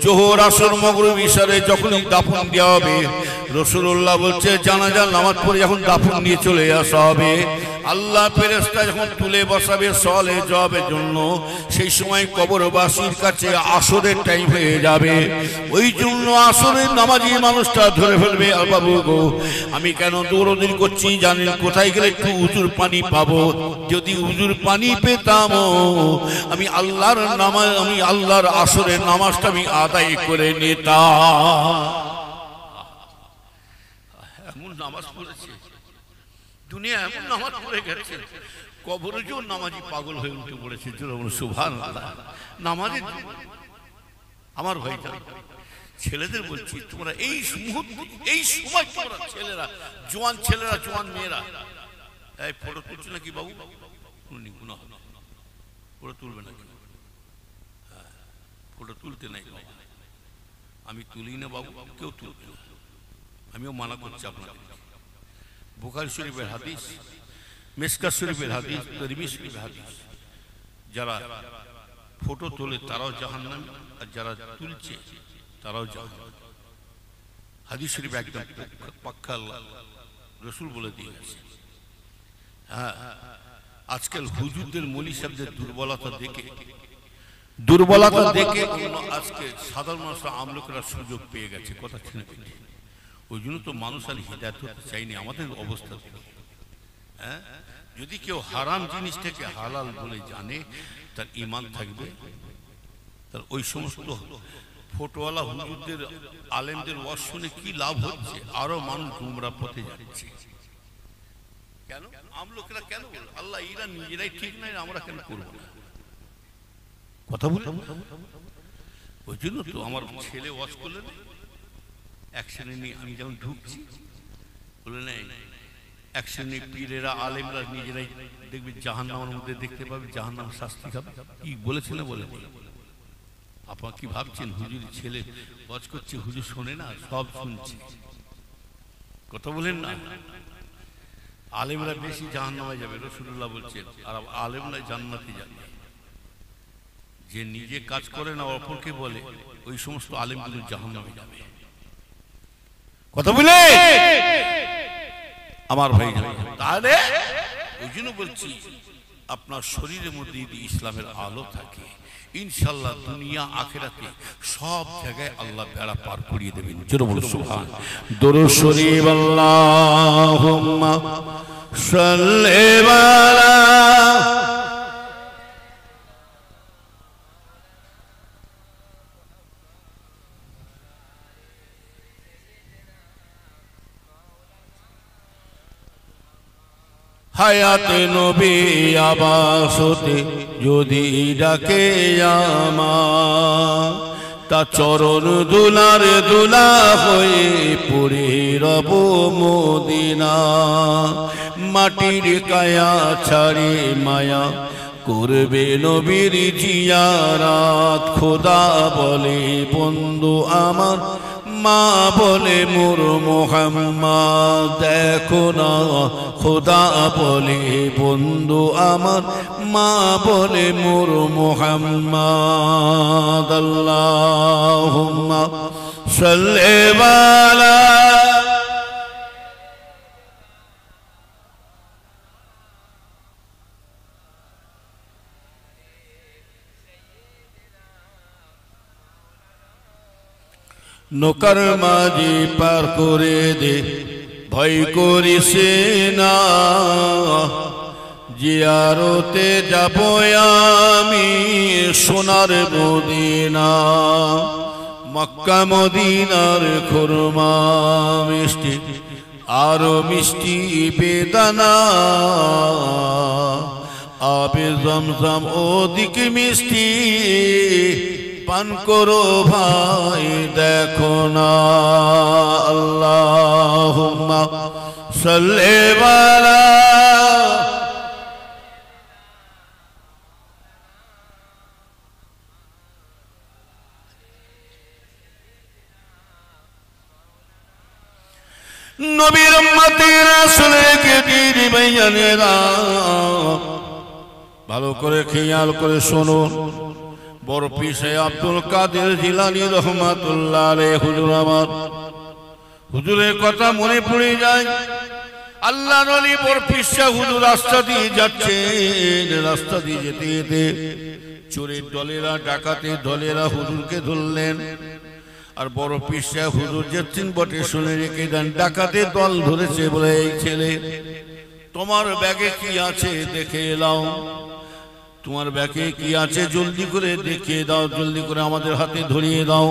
জোহর আসর মাগরিব ইশারে যখনই দাফন দেওয়া হবে, রাসূলুল্লাহ বলছে, জানাজার নামাজ পড়ে যখন দাফন নিয়ে চলে আসা হবে, আল্লাহ ফেরেশতা যখন তুলে বসাবে সওয়ালের জবাবের জন্য, সেই সময় কবরবাসীর কাছে আসরের টাইম হয়ে যাবে। ওই জন্য আসরের নামাজি মানুষটা ধরে ফেলবে, আর বাবু গো, আমি কেন দৌড়দৌড়ি করছি জানেন? কোথায় গেলে একটু উজুর পানি পাবো? যদি উজুর পানি পেতাম, আমি আল্লাহর নামাজ, আমি আল্লাহর আসরের নামাজটা আমি আদায় করে নিতাম। এমন নামাজ পড়েছে দুনিয়া, এমন নামাজ পড়ে গেছে, কবরে যে নামাজি পাগল হয়ে উঠে পড়েছে। সুবহানাল্লাহ। নামাজে আমার ভাইটা ছেলেদের বলছি, তোমরা এই এই সময় তোমরা ছেলেরা, জোয়ান ছেলেরা, জোয়ান মেয়েরা, এই ফটো তুলছো নাকি বাবু? ফটো তুলবে নাকি? ফটো তুলতে নাই বাবা, আমি তুলি না বাবু, কেউ তুলবে না, আমিও মানা করছি আপনাদের। বুখারী শরীফের হাদিস, মিশকাত শরীফের হাদিস, তিরমিজি শরীফের হাদিস, যারা ফটো তোলে তারাও জাহান্নামী, আর যারা তুলছে তারাও জাহান্নামী। হাদিস শরীফ একদম পাক্কা রাসূল বলে দিয়েছে। হ্যাঁ, আজকাল হুজুরদের মৌলী সাহেবদের দুর্বলতা দেখে আজকে সাধারণ মানুষরা আমলোকেরা সুযোগ পেয়ে গেছে, কথা ছিল। ওই জন্য তো মানুষ আর হিদায়াত হতে চাইনি আমাদের অবস্থা। হ্যাঁ, যদি কেউ হারাম জিনিসটাকে হালাল বলে জানে, তার ঈমান থাকবে। তার ওই সমস্ত ফটোওয়ালা হুজুরদের, আলেমদের ওয়াজ শুনে কি লাভ হচ্ছে? আরো মানুষ গুমরা পথে যাচ্ছে। কেন আমলোকেরা কেন বলে? আল্লাহ এরা নিজেরাই ঠিক নাই, আমরা কেন করবো না? কথা বলে। ওই জন্য তো আমার ছেলে ওয়াজ করলেন, এক শ্রেণী আমি যেমন ঢুকছি বলে নেই, এক শ্রেণী পীরেরা, আলেমরা নিজেরাই দেখবে জাহান্নামের মধ্যে দেখতে পাবে, জাহান্নাম শাস্তি খাবে। কি বলেছিল বলে আপা কি ভাবছেন হুজুর ছেলে ওয়াজ করছে, হুজুর শোনে না? সব শুনছে, কথা বলেন না। আলেমরা বেশি জাহান্নামে যাবে রাসূলুল্লাহ বলছেন, আর আলেমরা জান্নাতে যাবে। যে নিজে কাজ করে না অপরকে বলে, ওই সমস্ত আলেমগুলো জাহান্নামে যাবে। কথা বলে আমার ভাই, তাহলে ওই জন্য বলছি আপনার শরীরের মধ্যে যদি ইসলামের আলো থাকে, ইনশাআল্লাহ দুনিয়া আখিরাতে সব জায়গায় আল্লাহ বেড়া পার করিয়ে দেবেন। জোরে বলুন সুবহান। দুরূদ শরীফ আল্লাহুম্মা সাল্লি আলা হায়াতে নবী আবাসতে যদি ডাকে আমার, তা চরণ দুলার দুলা হয়ে পড়ে রব মদিনা। মাটির কায়া ছাড়ে মায়া করবে নবীর জিয়ারাত। খোদা বলে বন্ধু আমার, মা বলে মোর মুহাম্মদ। দেখো না খোদা বলে বন্ধু আমার, মা বলে মোর মুহাম্মদ। আল্লাহুম্মা সাল্লি আলা নৌকার মাঝি পার করে দে, ভয় করিস না। জিয়ারতে যাব আমি সোনার মদিনা। মক্কা মদিনার খুরমা মিষ্টি, আরো মিষ্টি বেদানা। আবে জমজম ওদিক মিষ্টি, পান করো ভাই দেখো না। আল্লাহুম্মা সাল্লি আলা নবীর উম্মতের রাসূলকে দিদি ভাইয়ানেরা ভালো করে খেয়াল করে শুনুন। বড় পীর আব্দুল কাদের জিলানী রহমাতুল্লাহ আলাইহি হুজুর আমার, হুজুরের কথা মনে পড়ে যায়। আল্লাহর ওলি বড় পীর হুজুর রাস্তা দিয়ে যাচ্ছেন, রাস্তা দিয়ে যেতে যেতে চোরের দলেরা, ডাকাতের দলেরা হুজুরকে ধরলেন। আর বড় পীর হুজুর যাচ্ছেন বটে, শুনে রেখে দেন। ডাকাতের দল ধরেছে বলে, এই ছেলে তোমার ব্যাগে কি আছে দেখে এলাও, তোমার ব্যাগে কি আছে জলদি করে দেখিয়ে দাও, জলদি করে আমাদের হাতে ধরিয়ে দাও।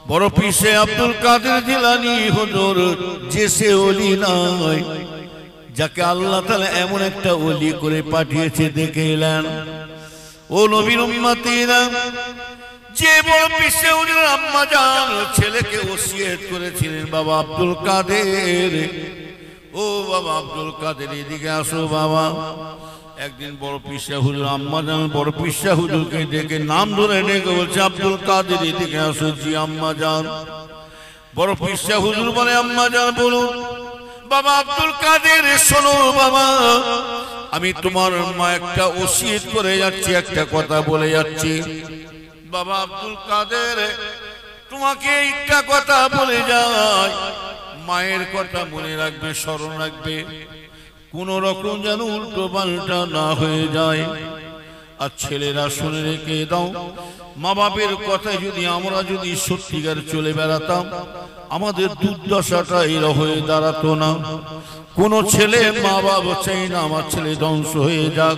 বড় পীর আব্দুল কাদের জিলানী হুজুর যে সে ওলি নয়, যাকে আল্লাহ তাআলা এমন একটা ওলি করে পাঠিয়েছে দেখে এলেন। ও নবীর উম্মতিরা, যে বড় পীর হুজুর আম্মা জান ছেলেকে ওসিয়ত করেছিলেন, বাবা আব্দুল কাদের, ও বাবা আব্দুল কাদের এদিকে আসো বাবা। একদিন বড় পীর হুজুর আম্মা জান বড় পীর হুজুরকে ডেকে নাম ধরে ডেকে বলছে, আব্দুল কাদের এদিকে আসো। জি আম্মা জান। বড় পীর হুজুর বলে, আম্মা জান বলুন। বাবা আব্দুল কাদের, শোনো বাবা, আমি তোমার মা একটা ওসিয়ত করে যাচ্ছি, একটা কথা বলে যাচ্ছি। বাবা আব্দুল কাদের, তোমাকে একটা কথা বলে যায়, মায়ের কথা মনে রাখবে, স্মরণ রাখবে, কোন রকম যেন উল্টো পাল্টা না হয়ে যায়। আর ছেলেরা শুনে রেখে দাও, মা বাপের কথা যদি আমরা যদি সত্যিকার চলে বেড়াতাম, আমাদের দুর্দশাটা এরা হয়ে দাঁড়াতো না। কোন ছেলে মা বাপ চাই না আমার ছেলে ধ্বংস হয়ে যাক।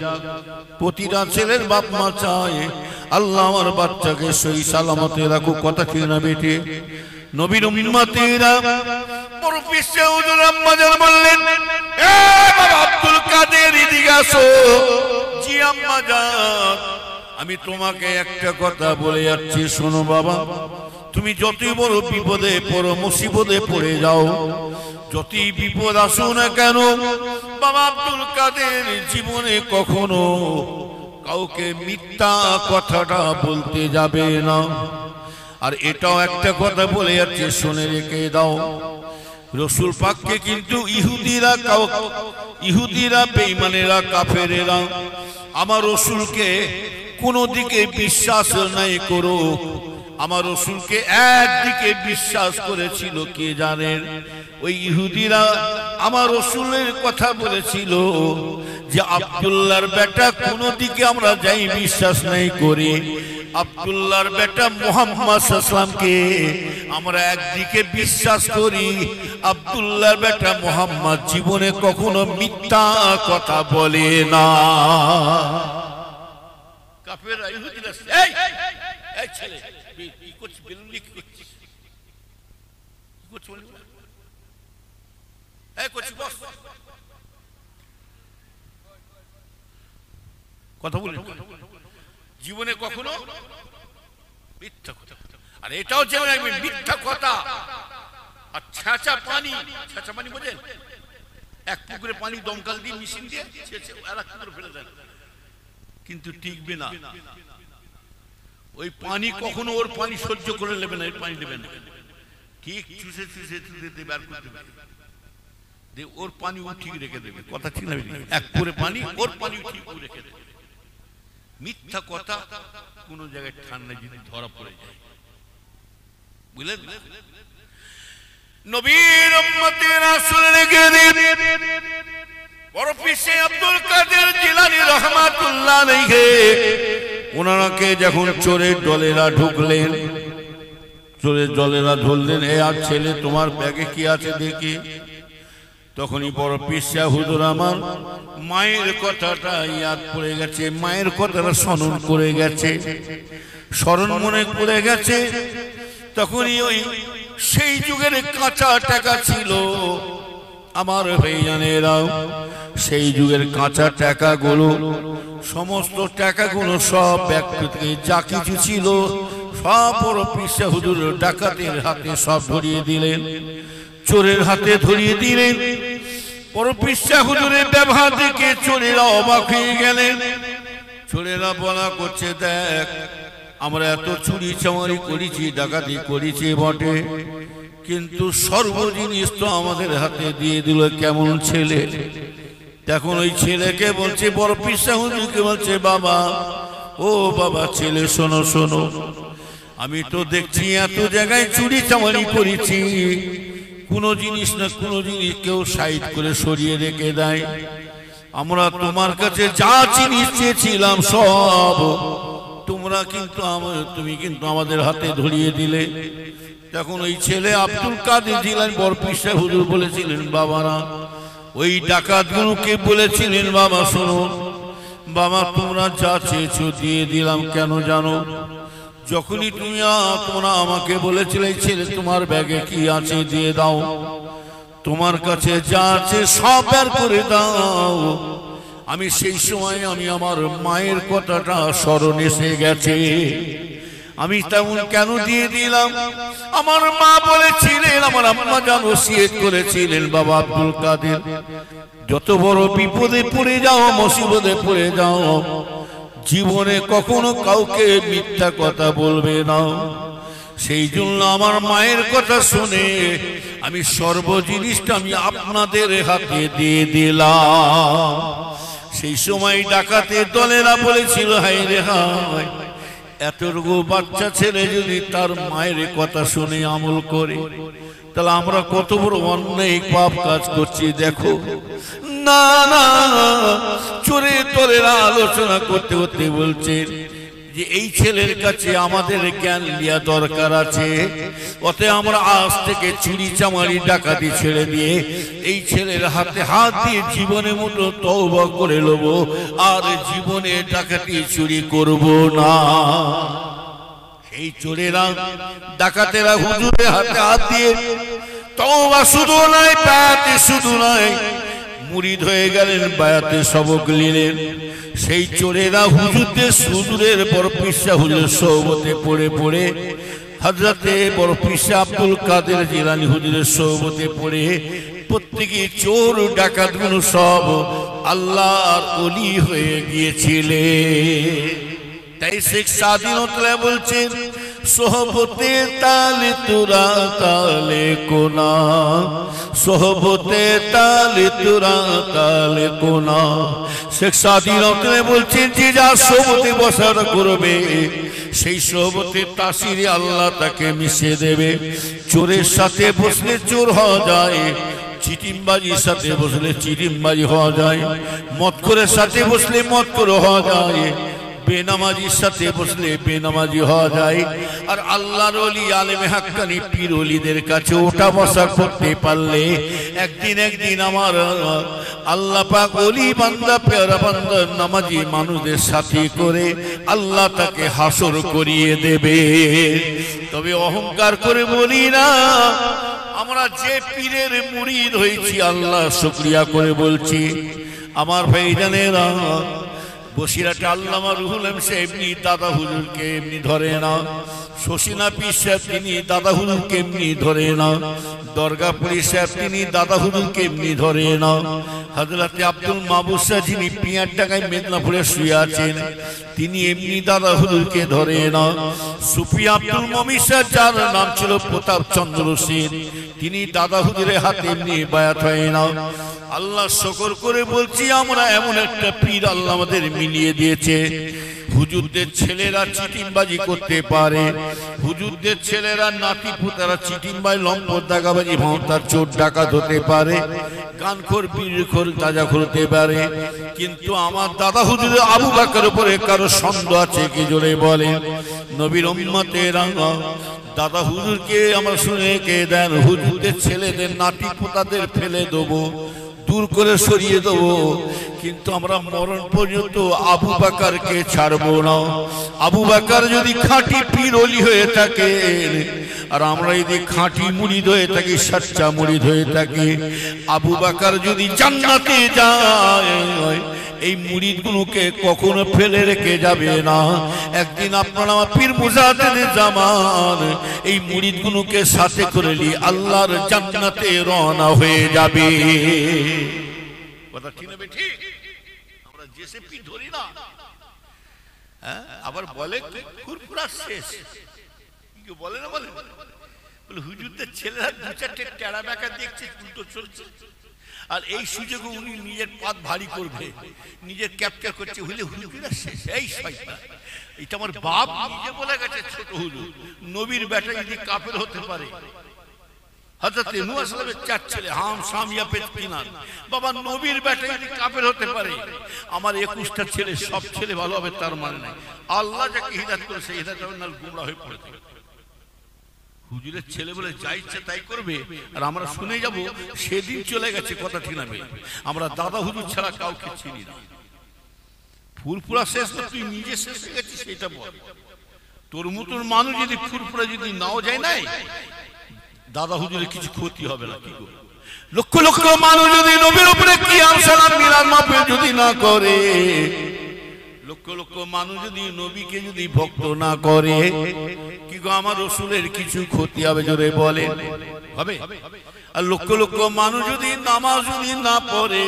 প্রতিটা ছেলের বাপ মা চায় আল্লাহ আমার বাচ্চাকে সহি সালামতে রাখুক। কথা ঠিক না বেটে? নবীর উম্মতিরা বড় পীর হুজুর আম্মা জান বললেন, এ বাবা আব্দুল কাদের এদিকে আসো। জি আম্মা জান, আমি তোমাকে একটা কথা বলে যাচ্ছি, শোনো বাবা। তুমি যতই বড় বিপদে পড়ো, মুসিবতে পড়ে যাও, যতই বিপদ আসো না কেন, বাবা আব্দুল কাদের জীবনে কখনো কাউকে মিথ্যা কথাটা বলতে যাবে না। আর এটাও একটা কথা বলে যাচ্ছে, শুনে রেখে দাও, রসুল পাককে কিন্তু ইহুদিরা বেঈমানেরা কাফেরেরা আমার রসুলকে কোনো দিকে বিশ্বাস নাই করো। আমার রসুলকে একদিকে বিশ্বাস করেছিল কে জানেন? ওই ইহুদিরা আমার রসুলের কথা বলেছিল যে আব্দুল্লাহর বেটা কোনো দিকে আমরা যাই বিশ্বাস নাই করি, আব্দুল্লাহর বেটা মুহাম্মদ সাল্লাল্লাহু আলাইহি ওয়াসাল্লামকে আমরা একদিকে বিশ্বাস করি। আব্দুল্লাহর বেটা মুহাম্মদ জীবনে কখনো মিথ্যা কথা বলে না। কাফেররা ইহুদিরা এই ছেলে কি করছিস? বেলুন কি করছিস? কি করছিস? এই করছিস বস, কথা বলি জীবনে কখনো মিথ্যা কথা। আর এটাও যে মিথ্যা কথা আর ছেঁচা পানি বোঝেন? এক পুকুরে পানি দমকল দিয়ে মেশিন দিয়ে ফেলে দেন, কিন্তু টিকবে না। ওই পানি কখনো ওর পানি সহ্য করে নেবে না, পানি নেবে না, ঠিক চুষে চুষে চুষে দেবে আর করতে দেবে, ওর পানি ও ঠিক রেখে দেবে। কথা ঠিক না? এক পুকুরে পানি, ওর পানি ঠিক রেখে দেবে। মিথ্যা কথা কোন জায়গায় ঠান্ডা যদি ধরা পড়ে যায়, বুঝলেন? নবীর উম্মতে রাসূলকে বড় পীর আব্দুল কাদের জিলানী রাহমাতুল্লাহ আলাইহি ওনাকে যখন চোরের দলেরা ঢুকলেন, চোরের দলেরা ধরলেন, এ আর ছেলে তোমার ব্যাগে কি আছে দেখি। তখনই বড় পীর হুজুর আমার মায়ের কথাটা ইয়াদ পড়ে গেছে, মায়ের কথাটা স্মরণ করে গেছে, স্মরণ মনে করে গেছে। তখনই ওই সেই যুগের কাঁচা টাকা ছিল আমার ভাইজানেরা, সেই যুগের কাঁচা টাকাগুলো, সমস্ত টাকাগুলো সব ব্যাগ থেকে যা কিছু ছিল সব বড় পীর হুজুর ডাকাতের হাতে সব ধরিয়ে দিলেন, চোরের হাতে ধরিয়ে দিলেন। বড় পীর হুজুরের ব্যবহার দেখে চোরেরা অবাক হয়ে গেলেন। চোরেরা বলা করছে, দেখ আমরা এত চুরি চামারি করেছি, ডাকাতি করেছি বটে, কিন্তু সর্ব জিনিস তো আমাদের হাতে দিয়ে দিল, কেমন ছেলে। তখন ওই ছেলেকে বলছে, বড় পীর হুজুরকে বলছে, বাবা ও বাবা ছেলে শোনো শোনো, আমি তো দেখছি এত জায়গায় চুরি চামারি করেছি, কোনো জিনিস না কোনো জিনিস কেউ সাইড করে সরিয়ে রেখে দেয়। আমরা তোমার কাছে যা জিনিস চেয়েছিলাম সব তুমি কিন্তু আমাদের হাতে ধরিয়ে দিলে। তখন ওই ছেলে আব্দুল কাদের জিলানী বড় পীর হুজুর বলেছিলেন, বাবারা ওই ডাকাতগুলোকে বলেছিলেন, বাবা শোনো বাবা, তোমরা যা চেয়েছো দিয়ে দিলাম। কেন জানো? যখনই তোমরা আমাকে বলেছিলে ছেলে তোমার ব্যাগে কি আছে দিয়ে দাও, তোমার কাছে যা আছে সব বের করে দাও। আমি সেই সময় আমি আমার মায়ের কথাটা স্মরণ এসে গেছে, আমি তেমন কেন দিয়ে দিলাম। আমার মা বলেছিলেন, আমার আম্মা জান ওসিয়ত করেছিলেন, বাবা আব্দুল কাদের যত বড় বিপদে পড়ে যাও, মুসিবতে পড়ে যাও, জীবনে কখনো কাউকে মিথ্যা কথা বলবে না। সেই জন্য আমার মায়ের কথা শুনে আমি সর্ব জিনিসটা আমি আপনাদের হাতে দিয়ে দিলাম। সেই সময় ডাকাতের দলেরা বলেছিল, হায় রে হায়, এতটুকু বাচ্চা ছেলে যদি তার মায়ের কথা শুনে আমল করে, তাহলে আমরা কত বড় অন্যায় পাপ কাজ করছি দেখো। না না, চোরের দলেরা আলোচনা করতে করতে বলছে যে এই ছেলের কাছে আমাদের জ্ঞান দেওয়া দরকার আছে, ওতে আমরা আজ থেকে চুরি চামারি ডাকাতি ছেড়ে দিয়ে এই ছেলের হাতে হাত দিয়ে জীবনের মতো তওবা করে নেব, আর জীবনে ডাকাতি চুরি করব না। এই চোরেরা ডাকাতেরা হুজুরের হাতে হাত দিয়ে তওবা শুধু নয়, বায়াতে শুধু নয়, মুরিদ হয়ে গেলেন, বায়াতে সবক নিলেন। সেই চোরেরা হুজুরের বড় পীর হুজুরের সোহবতে পড়ে পড়ে, হযরতে বড় পীর আব্দুল কাদের জিলানী হুজুরের সোহবতে পড়ে প্রত্যেকে চোর ডাকাতগুলো সব আল্লাহর ওলি হয়ে গিয়েছিলে। তাই শেখ সাদী বলছেন, সোহবতে তালে তোরা তালে কোনা, সোহবতে তালে তোরা তালে কোনা। শেখ সাদী বলছেন যে যা সোহবতে বসার করবে সেই সোহবতের তাসিরে আল্লাহ তাকে মিশিয়ে দেবে। চোরের সাথে বসলে চোর হওয়া যায়, চিটিমবাজির সাথে বসলে চিটিমবাজি হওয়া যায়, মদখোরের সাথে বসলে মদখোর হওয়া যায়, বেনামাজির সাথে বসলে বেনামাজি হওয়া যায়। আর আল্লাহর ওলি আলেমে হাক্কানি পীর ওলিদের কাছে ওঠা বসা করতে পারলে একদিন আমার আল্লাহ পাক ওলি বান্দা পেয়ারা বান্দা নামাজি মানুষদের সাথে করে আল্লাহ তাকে হাসর করিয়ে দেবে। তবে অহংকার করে বলি না, আমরা যে পীরের মুরিদ হয়েছি আল্লাহ শুকরিয়া করে বলছি। আমার ভাইজানেরা, বসিরহাটে আল্লামা রুহুল আমিন সাহেব এমনি দাদা হুজুরকে এমনি ধরে না, শশীনা পীর সাহেব তিনি দাদা হুজুরকে এমনি ধরে না, দরগাপুরি সাহেব তিনি দাদা হুজুরকে এমনি ধরে না, হযরতে আব্দুল মাহবুব সাহেব যিনি পিয়ার টাকায় মেদিনীপুরে শুয়ে আছেন তিনি এমনি দাদা হুজুরকে ধরে না, সুফি আব্দুল মুমিন সাহেব যার নাম ছিল প্রতাপ চন্দ্র সেন তিনি দাদা হুজুরের হাতে এমনি বায়াত হয় না। আল্লাহ শুকর করে বলছি, আমরা এমন একটা পীর আল্লাহ আমাদের মিলিয়ে দিয়েছে। হুজুরদের ছেলেরা চিটিংবাজি করতে পারে, হুজুরদের ছেলেরা নাতি পুতারা চিটিংবাজি লম্পট দাগাবাজি ভাঁওতার চোর ডাকাত হতে পারে, গানখোর বীরখোর গাঁজাখোর হতে পারে, কিন্তু আমার দাদা হুজুরের আবু বকরের উপরে কারো সন্দেহ আছে কি জোরে বলে? নবীর উম্মতেরা দাদা হুজুরকে আমরা শুনে কে দেন, হুজুরদের ছেলেদের নাতি পোতাদের ফেলে দেবো, দূর করে সরিয়ে দেবো, কিন্তু আমরা মরণ পর্যন্ত আবু বকরকে ছাড়বো না। আবু বকর যদি খাঁটি পীর ওলি হয়ে থাকে আর আমরা যদি খাঁটি মুরিদ হয়ে থাকি, সচ্চা মুরিদ হয়ে থাকি, আবু বকর যদি জান্নাতে যায় এই মুরিদগুলোকে কখনো ফেলে রেখে যাবে না। একদিন আপনারা আমার পীর মুজাদ্দিদ জামান এই মুরিদগুলোকে সাথে করে নিয়ে আল্লাহর জান্নাতে রওনা হয়ে যাবে। কথা ঠিক না ঠিক? আমরা যেসে পীর ধরি না, হ্যাঁ, আবার বলে ফুরফুরা শেষ, কি বলে না বলে, বলে হুজুরদের ছেলেরা দু চারটে টেরা বেঁকা দেখছে, উল্টো চলছে, আর এই সুযোগে উনি নিজের পাত ভারী করবে, নিজের ক্যাপচার করছে, হইলে হুজুরা শেষ। এই শয়তান, এটা আমার বাপ নিজে বলে গেছে, ছোট হুজুর নবীর বেটা যদি কাফের হতে পারে, হযরত নূহ আলাইহিস সালামের চার ছেলে হাম শাম ইয়াফেত কিনান, বাবা নবীর বেটা যদি কাফের হতে পারে, আমার 21টা ছেলে সব ছেলে ভালো হবে তার মানে নাই। আল্লাহ যাকে হিদায়াত করে সেই হিদায়াত না গুমরা হয়ে পড়ে থাকে। হুজুরের ছেলে বলে যা ইচ্ছা তাই করবে, আর আমরা শুনে যাব সেদিন চলে গেছে। কথা ঠিক না? আমরা দাদা হুজুর ছাড়া কাউকে চিনি না। ফুরফুরা শেষ তো তুই নিজে শেষ হয়ে গেছিস সেটা বল। তোর মতন মানুষ যদি ফুরফুরা যদি নাও যায় নাই, দাদা হুজুরের কিছু ক্ষতি হবে না। কি করবে? লক্ষ লক্ষ মানুষ যদি নবীর উপরে কিয়াম সালাত মিলাদ মাহফিল যদি না করে, লক্ষ লক্ষ মানুষ যদি নবীকে যদি ভক্ত না করে, কি গো আমার রাসূলের কিছু ক্ষতি হবে জোরে বলে? হবে? আর লক্ষ লক্ষ মানুষ যদি নামাজ যদি না পড়ে,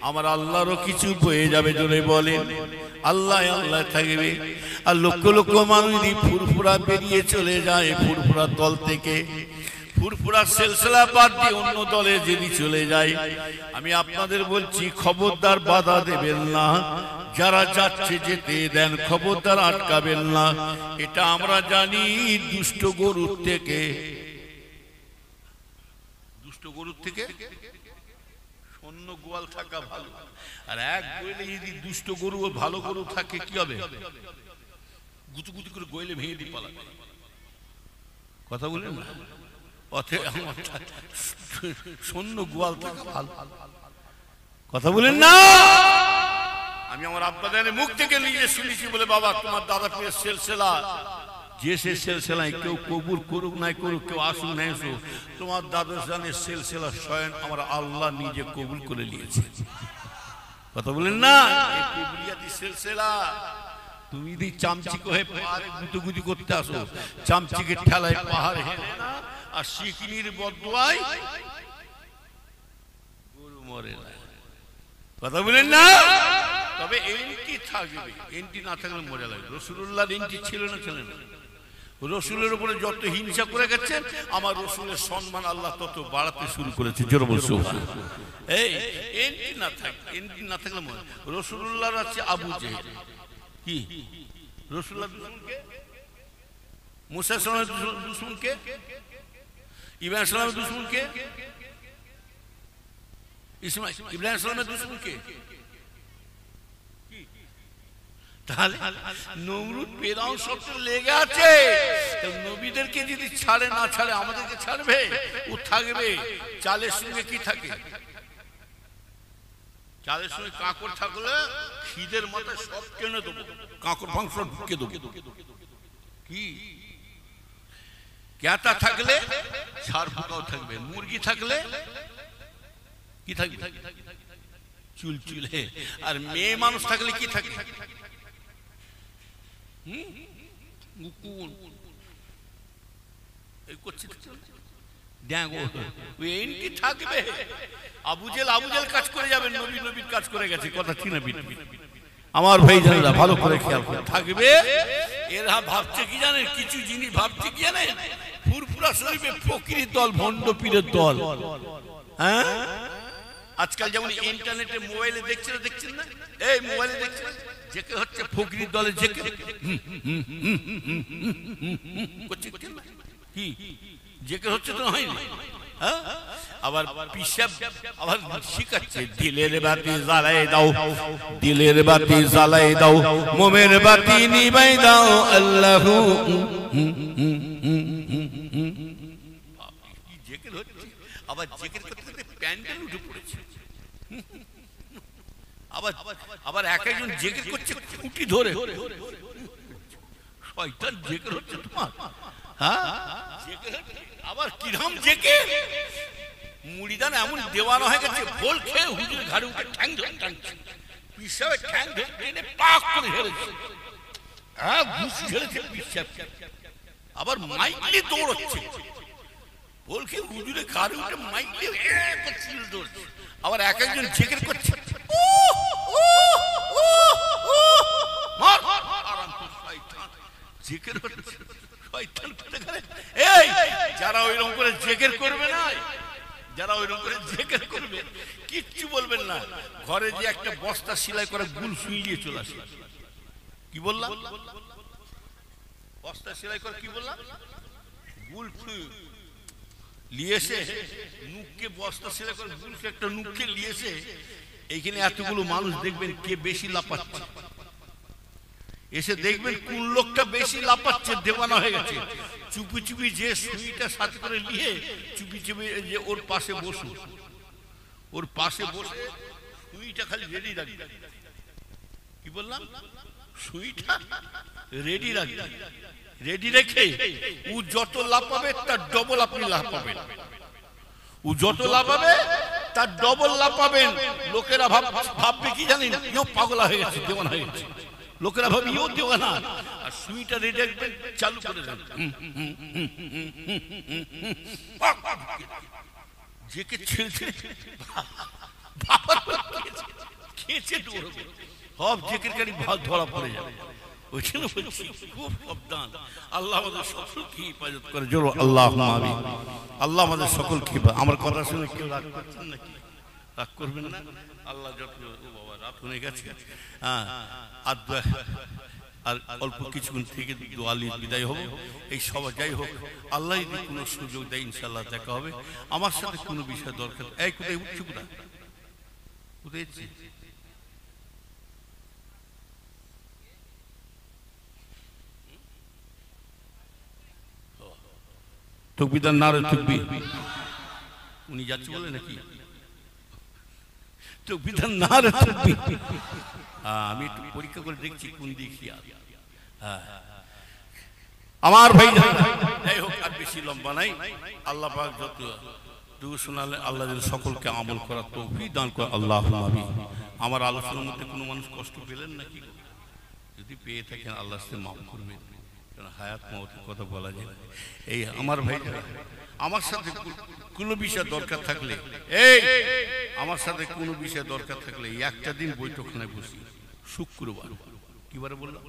আমার আল্লাহরও কিছু বয়ে যাবে জোরে বলে? আল্লাহ আল্লাহ থাকবে। আর লক্ষ লক্ষ মানুষ যদি ফুরফুরা বেরিয়ে চলে যায় ফুরফুরা দল থেকে, ফুরফুরা সিলসিলা বাদ দিয়ে অন্য দলে যদি চলে যায়, আমি আপনাদের বলছি খবরদার বাধা দেবেন না। যারা যাচ্ছে যেতে দেন, খবরদার আটকাবেন না। এটা আমরা জানি দুষ্ট গরুর থেকে, দুষ্ট গরুর থেকে অন্য গোয়াল থাকা ভালো। আর এক গোয়ালে যদি দুষ্ট গরু ও ভালো গরু থাকে কি হবে? গুতুগুতি করে গোয়ালে ভেঙে দিয়ে পালাবে। কথা বলেন না? শূন্য গোয়াল থাকা ভালো। কথা বলেন না? আমি আমার আব্বাদের মুখ থেকে নিজে শুনেছি বলে, বাবা তোমার দাদা পীরের সিলসিলা যে সে সিলসিলায় কেউ কবুল করুক নাই করুক, কেউ আসুক নাই আসুক, তোমার দাদা জানের সিলসিলা স্বয়ং আমার আল্লাহ নিজে কবুল করে নিয়েছে। কথা বলেন না? এই কবুলিয়াতি সিলসিলা তুমি যদি চামচিকে হয়ে পাহাড়ে গুতুগুতি করতে আসো, চামচিকে ঠেলায় পাহাড় হেলে না, আর শিকিনির বদদুয়ায় মরে না, কথা বলেন না। তবে এন্টি থাকবে, এন্টি না থাকলে মজা লাগবে। রাসূলুল্লাহর এন্টি ছিল না, ছিল না। রসুলের উপরে যত হিংসা করে গেছেন, আমার রসুলের সম্মান আল্লাহ তত বাড়াতে শুরু করেছে। জোরে বল সুবহানাল্লাহ। এই এন্টি না থাক, এন্টি না থাকলে মজা। রাসূলুল্লাহর আছে আবু জেহেল, কি রাসূলুল্লাহ দুশমনকে, মুসা সালামের দুশমনকে, ইব্রাহিম সালামের দুশমনকে, ইব্রাহিম সালামের দুশমনকে। তাহলে নমরুদ ফেরাউন সব তো লেগে আছে। নবীদেরকে যদি ছাড়ে না ছাড়ে, আমাদেরকে ছাড়বে? ও থাকবে। চালের সঙ্গে কি থাকে? চালের সঙ্গে কাঁকড় থাকলে খিদের মাথায় সব কেনে দেবো, কাঁকড় মাংস ঢুকে দেবো। কি ক্যাটা থাকলে ছাড় পোকাও থাকবে, মুরগি থাকলে কি থাকবে? চুলচুলে। আর মেয়ে মানুষ থাকলে কি থাকে? থাকবে। আবু জেহেল কাজ করে যাবেন, নবী নবীর কাজ করে গেছে, কথা ঠিক না? আমার ভাই জানেরা ভালো করে খেয়াল করে থাকবে। এরা ভাবছে কি জানেন, কিছু জিনিস ভাবছে কি জানেন, ফুরফুরা শরীফে ফকিরের দল, ভণ্ড পীরের দল। হ্যাঁ, আজকাল যেমন ইন্টারনেটে মোবাইলে দেখছেন না, এই মোবাইলে দেখছেন জেকে হচ্ছে ফকিরের দলের জেকে কি জেকে হচ্ছে তো হয়নি। আবার পিসাব আবার শিখাচ্ছে, দিলের বাতি জ্বালাই দাও, দিলের বাতি জ্বালাই দাও, মোমের বাতি নিভাই দাও আল্লাহ। জেকের হচ্ছে, আবার জেকের করতে করতে প্যান্ডেল উঠে পড়েছে। আবার এক একজন জেকের করছে খুঁটি ধরে। শয়তান জেকের হচ্ছে তোমার। হ্যাঁ, আবার কিরম জেকের, মুড়িদান এমন দেওয়ানো হয়ে গেছে, ভোল খেয়ে হুজুর ঘাড়ে উঠে ঠ্যাং ধরে টানছে, পিসাবে ঠ্যাং ধরে টেনে পাক করে ঝেড়েছে। হ্যাঁ, ঘুষি ঝেড়েছে পিসাব। আবার মাইকলি দৌড়চ্ছে, ভোল খেয়ে হুজুরে ঘাড়ে উঠে মাইকলি দৌড়ছে। আবার এক একজন জেকের করছে, যারা ওইরকম করে জেকের করবে না, যারা ওইরকম করে জেকের করবে কিচ্ছু বলবেন না। ঘরে যে একটা বস্তা সেলাই করে গুল সুই দিয়ে চলে আসে। কি বললাম? বস্তা সেলাই করে কি বললাম? গুল লিয়েছে, নুককে বস্তা সেলাই করে গুলকে একটা নুককে লিয়েছে। এইখানে এতগুলো মানুষ দেখবেন কে বেশি লাপাচ্ছে, এসে দেখবেন কোন লোকটা বেশি লাপাচ্ছে, দেওয়ানা হয়ে গেছে। চুপি চুপি যে সুইটা সাথে করে নিয়ে চুপি চুপি যে ওর পাশে বসু, ওর পাশে বসে সুইটা খালি রেডি রাখি। কি বললাম? সুইটা রেডি রাখি, রেডি রেখে ও যত লাপাবে তার ডবল আপনি লাপাবেন। ও যত লাপাবে তার ডবল লাপাবেন। লোকেরা ভাববে কি জানেন, ইও পাগলা হয়ে গেছে, দেওয়ানা হয়ে গেছে। লোকেরা ভাবে ইও দেওয়ানা। আর সুইটা রেডি রাখবেন, চালু করে দেন। জেকে ছেড়ে খেয়েছে দৌড়বে, সব জেকের গাড়ি ধরা পড়ে যাবে। ওই জন্য বলছি খুব সাবধান। আল্লাহ আমাদের সকলকে হেফাজত করে। জোর আল্লাহুম্মা আমিন। আল্লাহ আমাদের সকলকে। আমার কথা শুনে কেউ রাগ করছেন নাকি? রাগ করবেন না। আল্লাহ যত, ও বাবা রাত হয়ে গেছে। হ্যাঁ, আর অল্প কিছুক্ষণ থেকে দোয়ালির বিদায় হবো। এই সবাই যাই হোক, আল্লাহ যদি কোনো সুযোগ দেয় ইনশাআল্লাহ দেখা হবে। আমার সাথে কোনো বিষয় দরকার। এই কোথায় উঠছি, কোথায় কোথায় তকবীর নারে তাকবীর। উনি যাচ্ছে বলে নাকি? তকবীর নারে তাকবীর। আমি একটু পরীক্ষা করে দেখছি কোন দিকে। আমার ভাই যাই হোক, আর বেশি লম্বা নাই। আল্লাহ পাক যত দুঃ শোনালে আল্লাহ যেন সকলকে আমল করার তৌফিক দান করে। আল্লাহুম্মা আমিন। আমার আলোচনার মধ্যে কোনো মানুষ কষ্ট পেলেন নাকি? যদি পেয়ে থাকেন আল্লাহ মাফ করবেন। হায়াত মওতের কথা বলা যায়। এই আমার ভাই আমার সাথে কোনো বিষয় দরকার থাকলে, এই আমার সাথে কোনো বিষয় দরকার থাকলে একটা দিন বৈঠকখানায় বসি, শুক্রবার। কিবারে বললাম?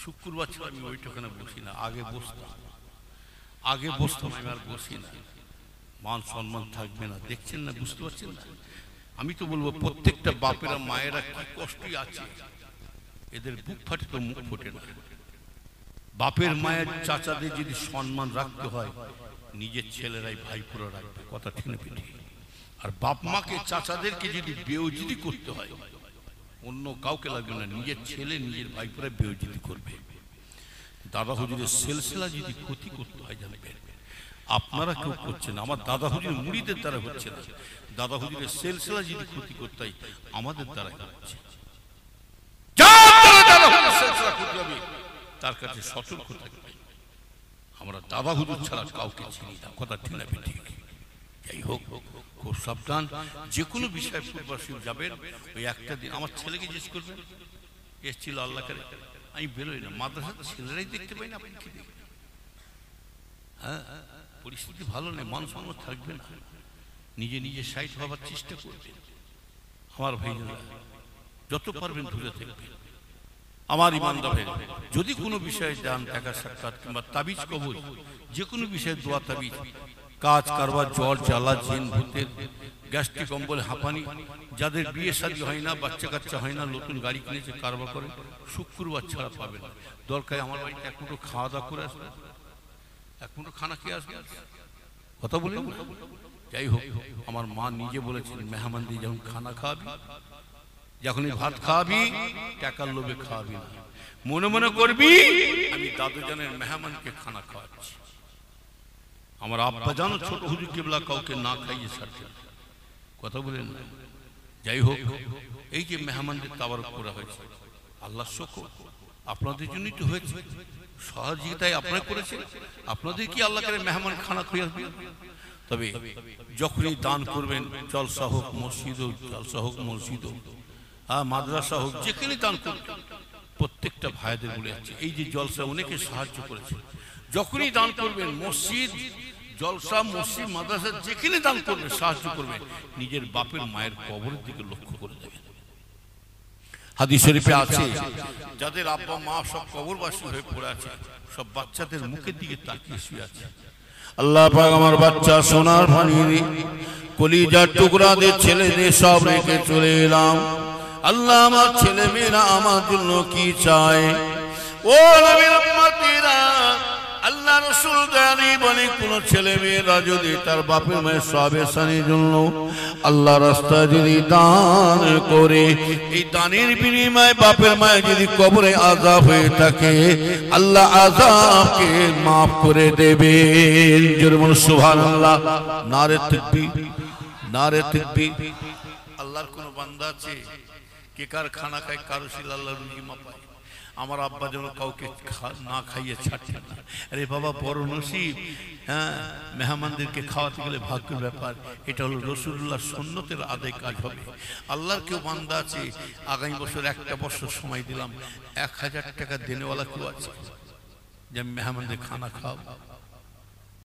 শুক্রবার ছাড়া আমি বৈঠকখানায় বসি না। আগে বসতাম, আমি আর বসি না। মান সম্মান থাকবে না, দেখছেন না, বুঝতে পারছেন না? আমি তো বলবো প্রত্যেকটা বাপেরা মায়েরা কি কষ্টই আছে, এদের বুক ফাটে তো মুখ ফোটে না। বাপের মায়ের চাচাদের যদি সম্মান রাখতে হয়, নিজের ছেলেরাই ভাইপুরা রাখবে, কথা ঠিক না পিঠে? আর বাপ মাকে চাচাদেরকে যদি বেউজিতি করতে হয়, অন্য কাউকে লাগবে না, নিজের ছেলে নিজের ভাইপুরা বেউজিতি করবে। দাদা হুজুরের সিলসিলা যদি ক্ষতি করতে হয়, জানবেন আপনারা কেউ করছেন, আমার দাদা হুজুর মুড়িদের দ্বারা হচ্ছে না। দাদা হুজুরের সিলসিলা যদি ক্ষতি করতে হয়, আমাদের দ্বারা হচ্ছে। তার কাছে সতর্ক থাকবে। আমরা দাদা হুজুর ছাড়া কাউকে চিনি না, কথা ঠিক না ঠিক? যাই হোক, খুব সাবধান। যে কোনো বিষয়ে পূর্বাসী যাবেন, ওই একটা দিন আমার ছেলেকে জিজ্ঞেস করবেন, এসেছিল আল্লাহ করে, আমি বেরোই না, মাদ্রাসার ছেলেরাই দেখতে পাই না, আপনি কি দেখবেন? হ্যাঁ, পরিস্থিতি ভালো নেই, মানুষ মানুষ থাকবে না, নিজে সাইড হওয়ার চেষ্টা করবেন। আমার ভাইরা যত পারবেন দূরে থাকবেন। আমার ইমানদার ভাই, যদি কোনো বিষয়ে যান, দেখা সাক্ষাৎ কিংবা তাবিজ কবজ, যে কোনো বিষয়ে দোয়া তাবিজ, কাজ কারবার, জ্বর জ্বালা, জিন ভূতের, গ্যাস্ট্রিক অম্বল, হাঁপানি, যাদের বিয়ে শাদী হয় না, বাচ্চা কাচ্চা হয় না, নতুন গাড়ি কিনেছে, কারবার করে, শুক্রবার ছাড়া পাবেন না। দরকার আমার বাড়িতে এক মুঠো খাওয়া দাওয়া করে আসবে, এক মুঠো খানা খেয়ে আসবে, কথা বলেন না? যাই হোক, আমার মা নিজে বলেছেন, মেহমান দিয়ে যখন খানা খাওয়াবি, যখনই ভাত খাওয়াবি, টাকার লোভে খাওয়াবি না, মনে মনে করবি আমি দাদুজানের মেহমানকে খানা খাওয়াচ্ছি। আমার আব্বা জানো ছোট হুজুর কেবলা কাউকে না খাইয়ে ছাড়ছেন, কথা বলেন না? যাই হোক, এই যে মেহমানদের তাবারক করা হয়েছে, আল্লাহ শুকর, আপনাদের জন্যই তো হয়েছে, সহযোগিতায় আপনারা করেছেন। আপনাদের কি আল্লাহ করে মেহমান খানা খাইয়ে? তবে যখনই দান করবেন, জলসা হোক মসজিদ হোক, জলসা হোক মসজিদ হোক, মাদ্রাসা হোক, যেখানে দান করবেন, প্রত্যেকটা ভাইদের বলে যাচ্ছে, এই যে জলসা অনেকে সাহায্য করেছে, যখনই দান করবেন, মসজিদ, জলসা, মসজিদ, মাদ্রাসা, যেখানে দান করবেন, সাহায্য করবেন, নিজের বাপের মায়ের কবরের দিকে লক্ষ্য করে দেবেন। হাদিস শরীফে আছে, যাদের আব্বা মা সব কবরবাসী হয়ে পড়ে আছে, সব বাচ্চাদের মুখের দিকে তাকিয়ে শুয়ে আছে। আল্লাহ পাক আমার বাচ্চা সোনার পানি কলিজার টুকরা দিয়ে ছেলেদের সব রেখে চলে এলাম। আল্লাহ আমার ছেলে মেয়েরা আমার জন্য কি চায়? ও নবীর উম্মতিরা, আল্লাহ রাসূল জানি বলে, কোন ছেলে মেয়েরা যদি তার বাপের মায়ের সওয়াবের জন্য আল্লাহ রাস্তায় যদি দান করে, এই দানের বিনিময়ে বাপের মায়ের যদি কবরে আযাব হয়ে থাকে, আল্লাহ আযাবকে মাফ করে দেবেন। জোরে বলুন সুবহানাল্লাহ, নারে তাকবীর, নারে তাকবীর। আল্লাহর কোন বান্দা আছে কে কার খানা খায়, কারো শিল আল্লাহ রুজি মাপায়? আমার আব্বা যেন কাউকে না খাইয়ে ছাড়ছেন না। আরে বাবা, বড় নসিব, হ্যাঁ, মেহমানদেরকে খাওয়াতে গেলে ভাগ্যের ব্যাপার। এটা হলো রাসূলুল্লাহ সুন্নতের আদায় কাজ হবে। আল্লাহর কেউ বান্দা আছে, আগামী বছর একটা বছর সময় দিলাম, 1000 টাকা দেনেওয়ালা কেউ আছে যে মেহমানদের খানা খাও?